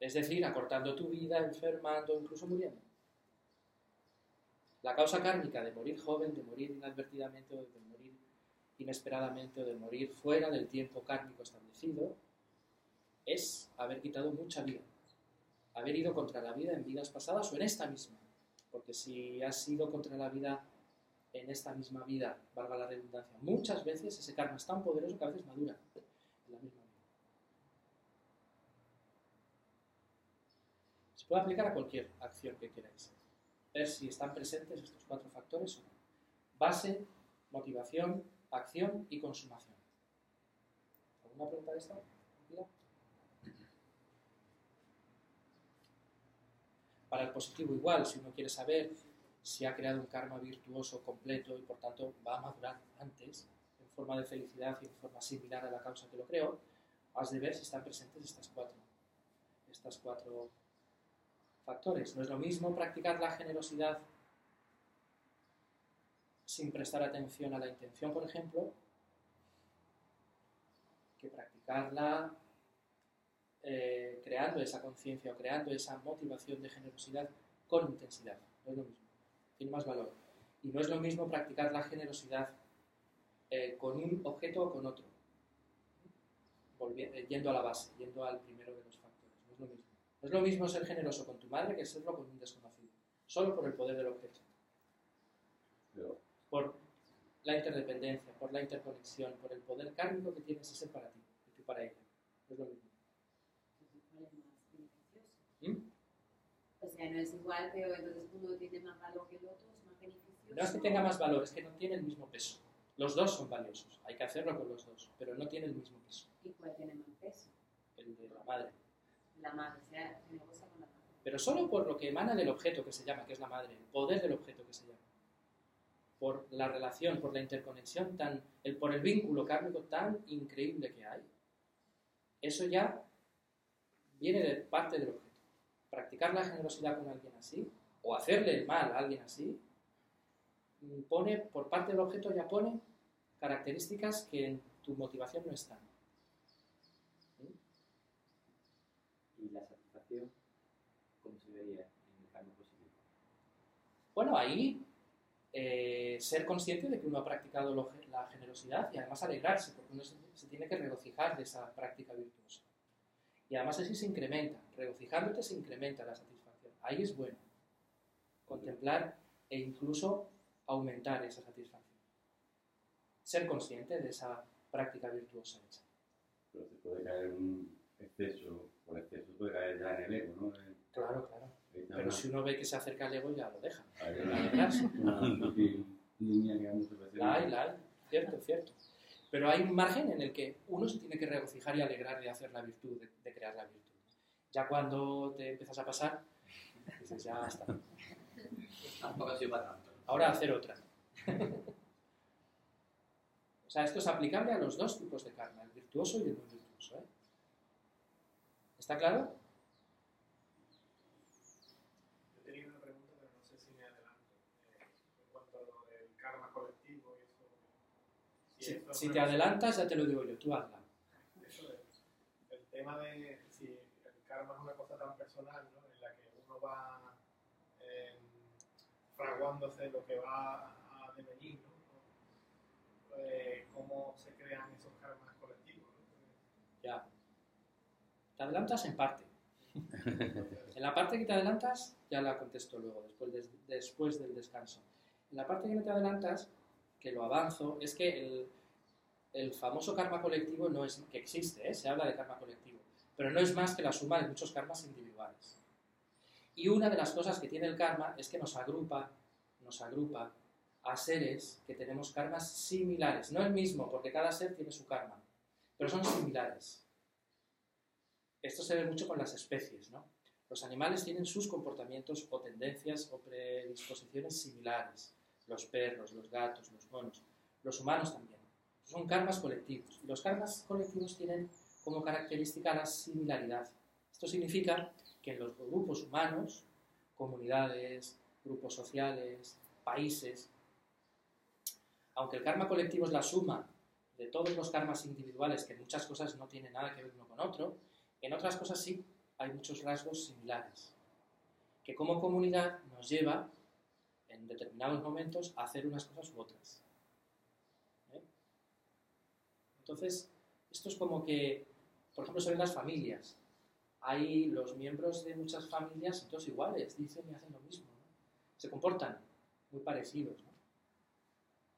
Es decir, acortando tu vida, enfermando, incluso muriendo. La causa kármica de morir joven, de morir inadvertidamente, de morir inesperadamente o de morir fuera del tiempo kármico establecido es haber quitado mucha vida. Haber ido contra la vida en vidas pasadas o en esta misma. Porque si has ido contra la vida en esta misma vida, valga la redundancia, muchas veces ese karma es tan poderoso que a veces madura en la misma vida. Se puede aplicar a cualquier acción que queráis. Ver si están presentes estos cuatro factores o no. Base, motivación, acción y consumación. ¿Alguna pregunta de esta? Para el positivo igual, si uno quiere saber si ha creado un karma virtuoso completo y por tanto va a madurar antes, en forma de felicidad y en forma similar a la causa que lo creó, has de ver si están presentes estas cuatro factores. No es lo mismo practicar la generosidad sin prestar atención a la intención, por ejemplo, que practicarla creando esa conciencia o creando esa motivación de generosidad con intensidad. No es lo mismo. Tiene más valor. Y no es lo mismo practicar la generosidad con un objeto o con otro. Yendo a la base, yendo al primero de los factores. No es lo mismo. No es lo mismo ser generoso con tu madre que serlo con un desconocido. Solo por el poder del objeto. Por la interdependencia, por la interconexión, por el poder kármico que tienes ese para ti y tú para ella. No es lo mismo. O sea, no es igual, pero entonces uno tiene más valor que el otro, es más beneficioso. No es que tenga más valor, es que no tiene el mismo peso. Los dos son valiosos, hay que hacerlo con los dos, pero no tiene el mismo peso. ¿Y cuál tiene más peso? El de la madre. La madre, o sea, una cosa con la madre. Pero solo por lo que emana del objeto que se llama, que es la madre, el poder del objeto que se llama. Por la relación, por la interconexión, por el vínculo kármico tan increíble que hay. Eso ya viene de parte del objeto. Practicar la generosidad con alguien así, o hacerle el mal a alguien así, pone, por parte del objeto ya pone características que en tu motivación no están. ¿Y la satisfacción cómo se vería en el karma positivo? Bueno, ahí ser consciente de que uno ha practicado la generosidad y además alegrarse, porque uno se tiene que regocijar de esa práctica virtuosa. Y además así se incrementa, regocijándote se incrementa la satisfacción. Ahí es bueno contemplar e incluso aumentar esa satisfacción. Ser consciente de esa práctica virtuosa hecha. Pero se puede caer un exceso, por exceso puede caer ya en el ego, ¿no? Claro, claro. Pero Una, si uno ve que se acerca al ego ya lo deja. hay Alegrarse. una línea que muchas veces... La hay. Cierto. Pero hay un margen en el que uno se tiene que regocijar y alegrar de hacer la virtud, de crear la virtud. Ya cuando te empiezas a pasar, dices, ya está. Tampoco ha sido para tanto. Ahora hacer otra. O sea, esto es aplicable a los dos tipos de karma, el virtuoso y el no virtuoso. ¿Está claro? Yo tenía una pregunta, pero no sé si me adelanto. En cuanto a lo del karma colectivo y eso. Si te adelantas, ya te lo digo yo, tú hazla. Eso es. El tema de si el karma es una cosa tan personal, ¿no? En la que uno va fraguándose lo que va a devenir, ¿no? Cómo se crean esos karmas colectivos, ¿no? Ya. Te adelantas en parte. En la parte que te adelantas, ya la contesto luego, después del descanso. En la parte que no te adelantas, que lo avanzo, es que el famoso karma colectivo no es que existe, se habla de karma colectivo, pero no es más que la suma de muchos karmas individuales. Y una de las cosas que tiene el karma es que nos agrupa a seres que tenemos karmas similares. No el mismo, porque cada ser tiene su karma, pero son similares. Esto se ve mucho con las especies, ¿no? Los animales tienen sus comportamientos o tendencias o predisposiciones similares. Los perros, los gatos, los monos. Los humanos también. Son karmas colectivos. Y los karmas colectivos tienen como característica la similaridad. Esto significa que en los grupos humanos, comunidades, grupos sociales, países, aunque el karma colectivo es la suma de todos los karmas individuales, que en muchas cosas no tienen nada que ver uno con otro, en otras cosas sí hay muchos rasgos similares, que como comunidad nos lleva, en determinados momentos, a hacer unas cosas u otras. Entonces, esto es como que, por ejemplo, se ven las familias. Hay los miembros de muchas familias, todos iguales, dicen y hacen lo mismo, ¿no? Se comportan muy parecidos, ¿no?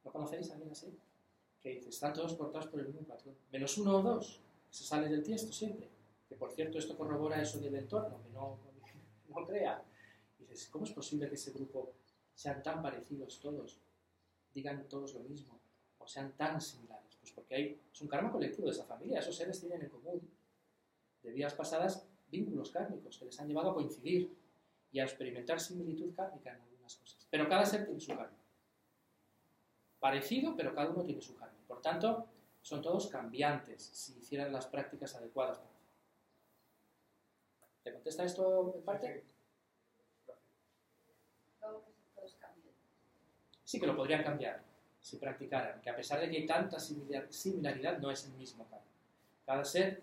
¿Lo conocéis también así? Que dices, están todos portados por el mismo patrón. Menos uno o dos, que se sale del tiesto siempre. Que por cierto, esto corrobora eso del entorno, que no crea. Y dices, ¿cómo es posible que ese grupo sean tan parecidos todos? Digan todos lo mismo, o sean tan similares. Pues porque es un karma colectivo de esa familia. Esos seres tienen en común, de vidas pasadas, vínculos kármicos que les han llevado a coincidir y a experimentar similitud kármica en algunas cosas. Pero cada ser tiene su karma. Parecido, pero cada uno tiene su karma. Por tanto, son todos cambiantes si hicieran las prácticas adecuadas para hacerlo. ¿Te contesta esto en parte? Todos cambian. Sí que lo podrían cambiar si practicaran, que a pesar de que hay tanta similaridad, no es el mismo karma. Cada ser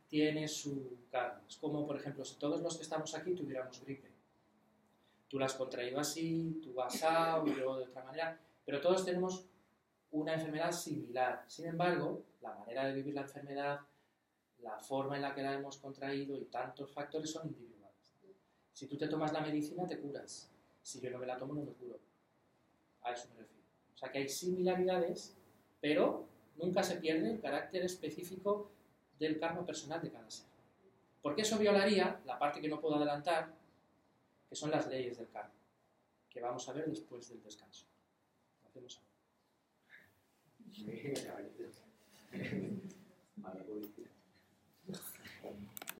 tiene su karma. Es como, por ejemplo, si todos los que estamos aquí tuviéramos gripe. Tú la has contraído así, tú asado, yo de otra manera, pero todos tenemos una enfermedad similar. Sin embargo, la manera de vivir la enfermedad, la forma en la que la hemos contraído y tantos factores son individuales. Si tú te tomas la medicina, te curas. Si yo no me la tomo, no me curo. A eso me refiero. O sea que hay similaridades, pero nunca se pierde el carácter específico del karma personal de cada ser. Porque eso violaría la parte que no puedo adelantar, que son las leyes del karma, que vamos a ver después del descanso. Lo hacemos ahora.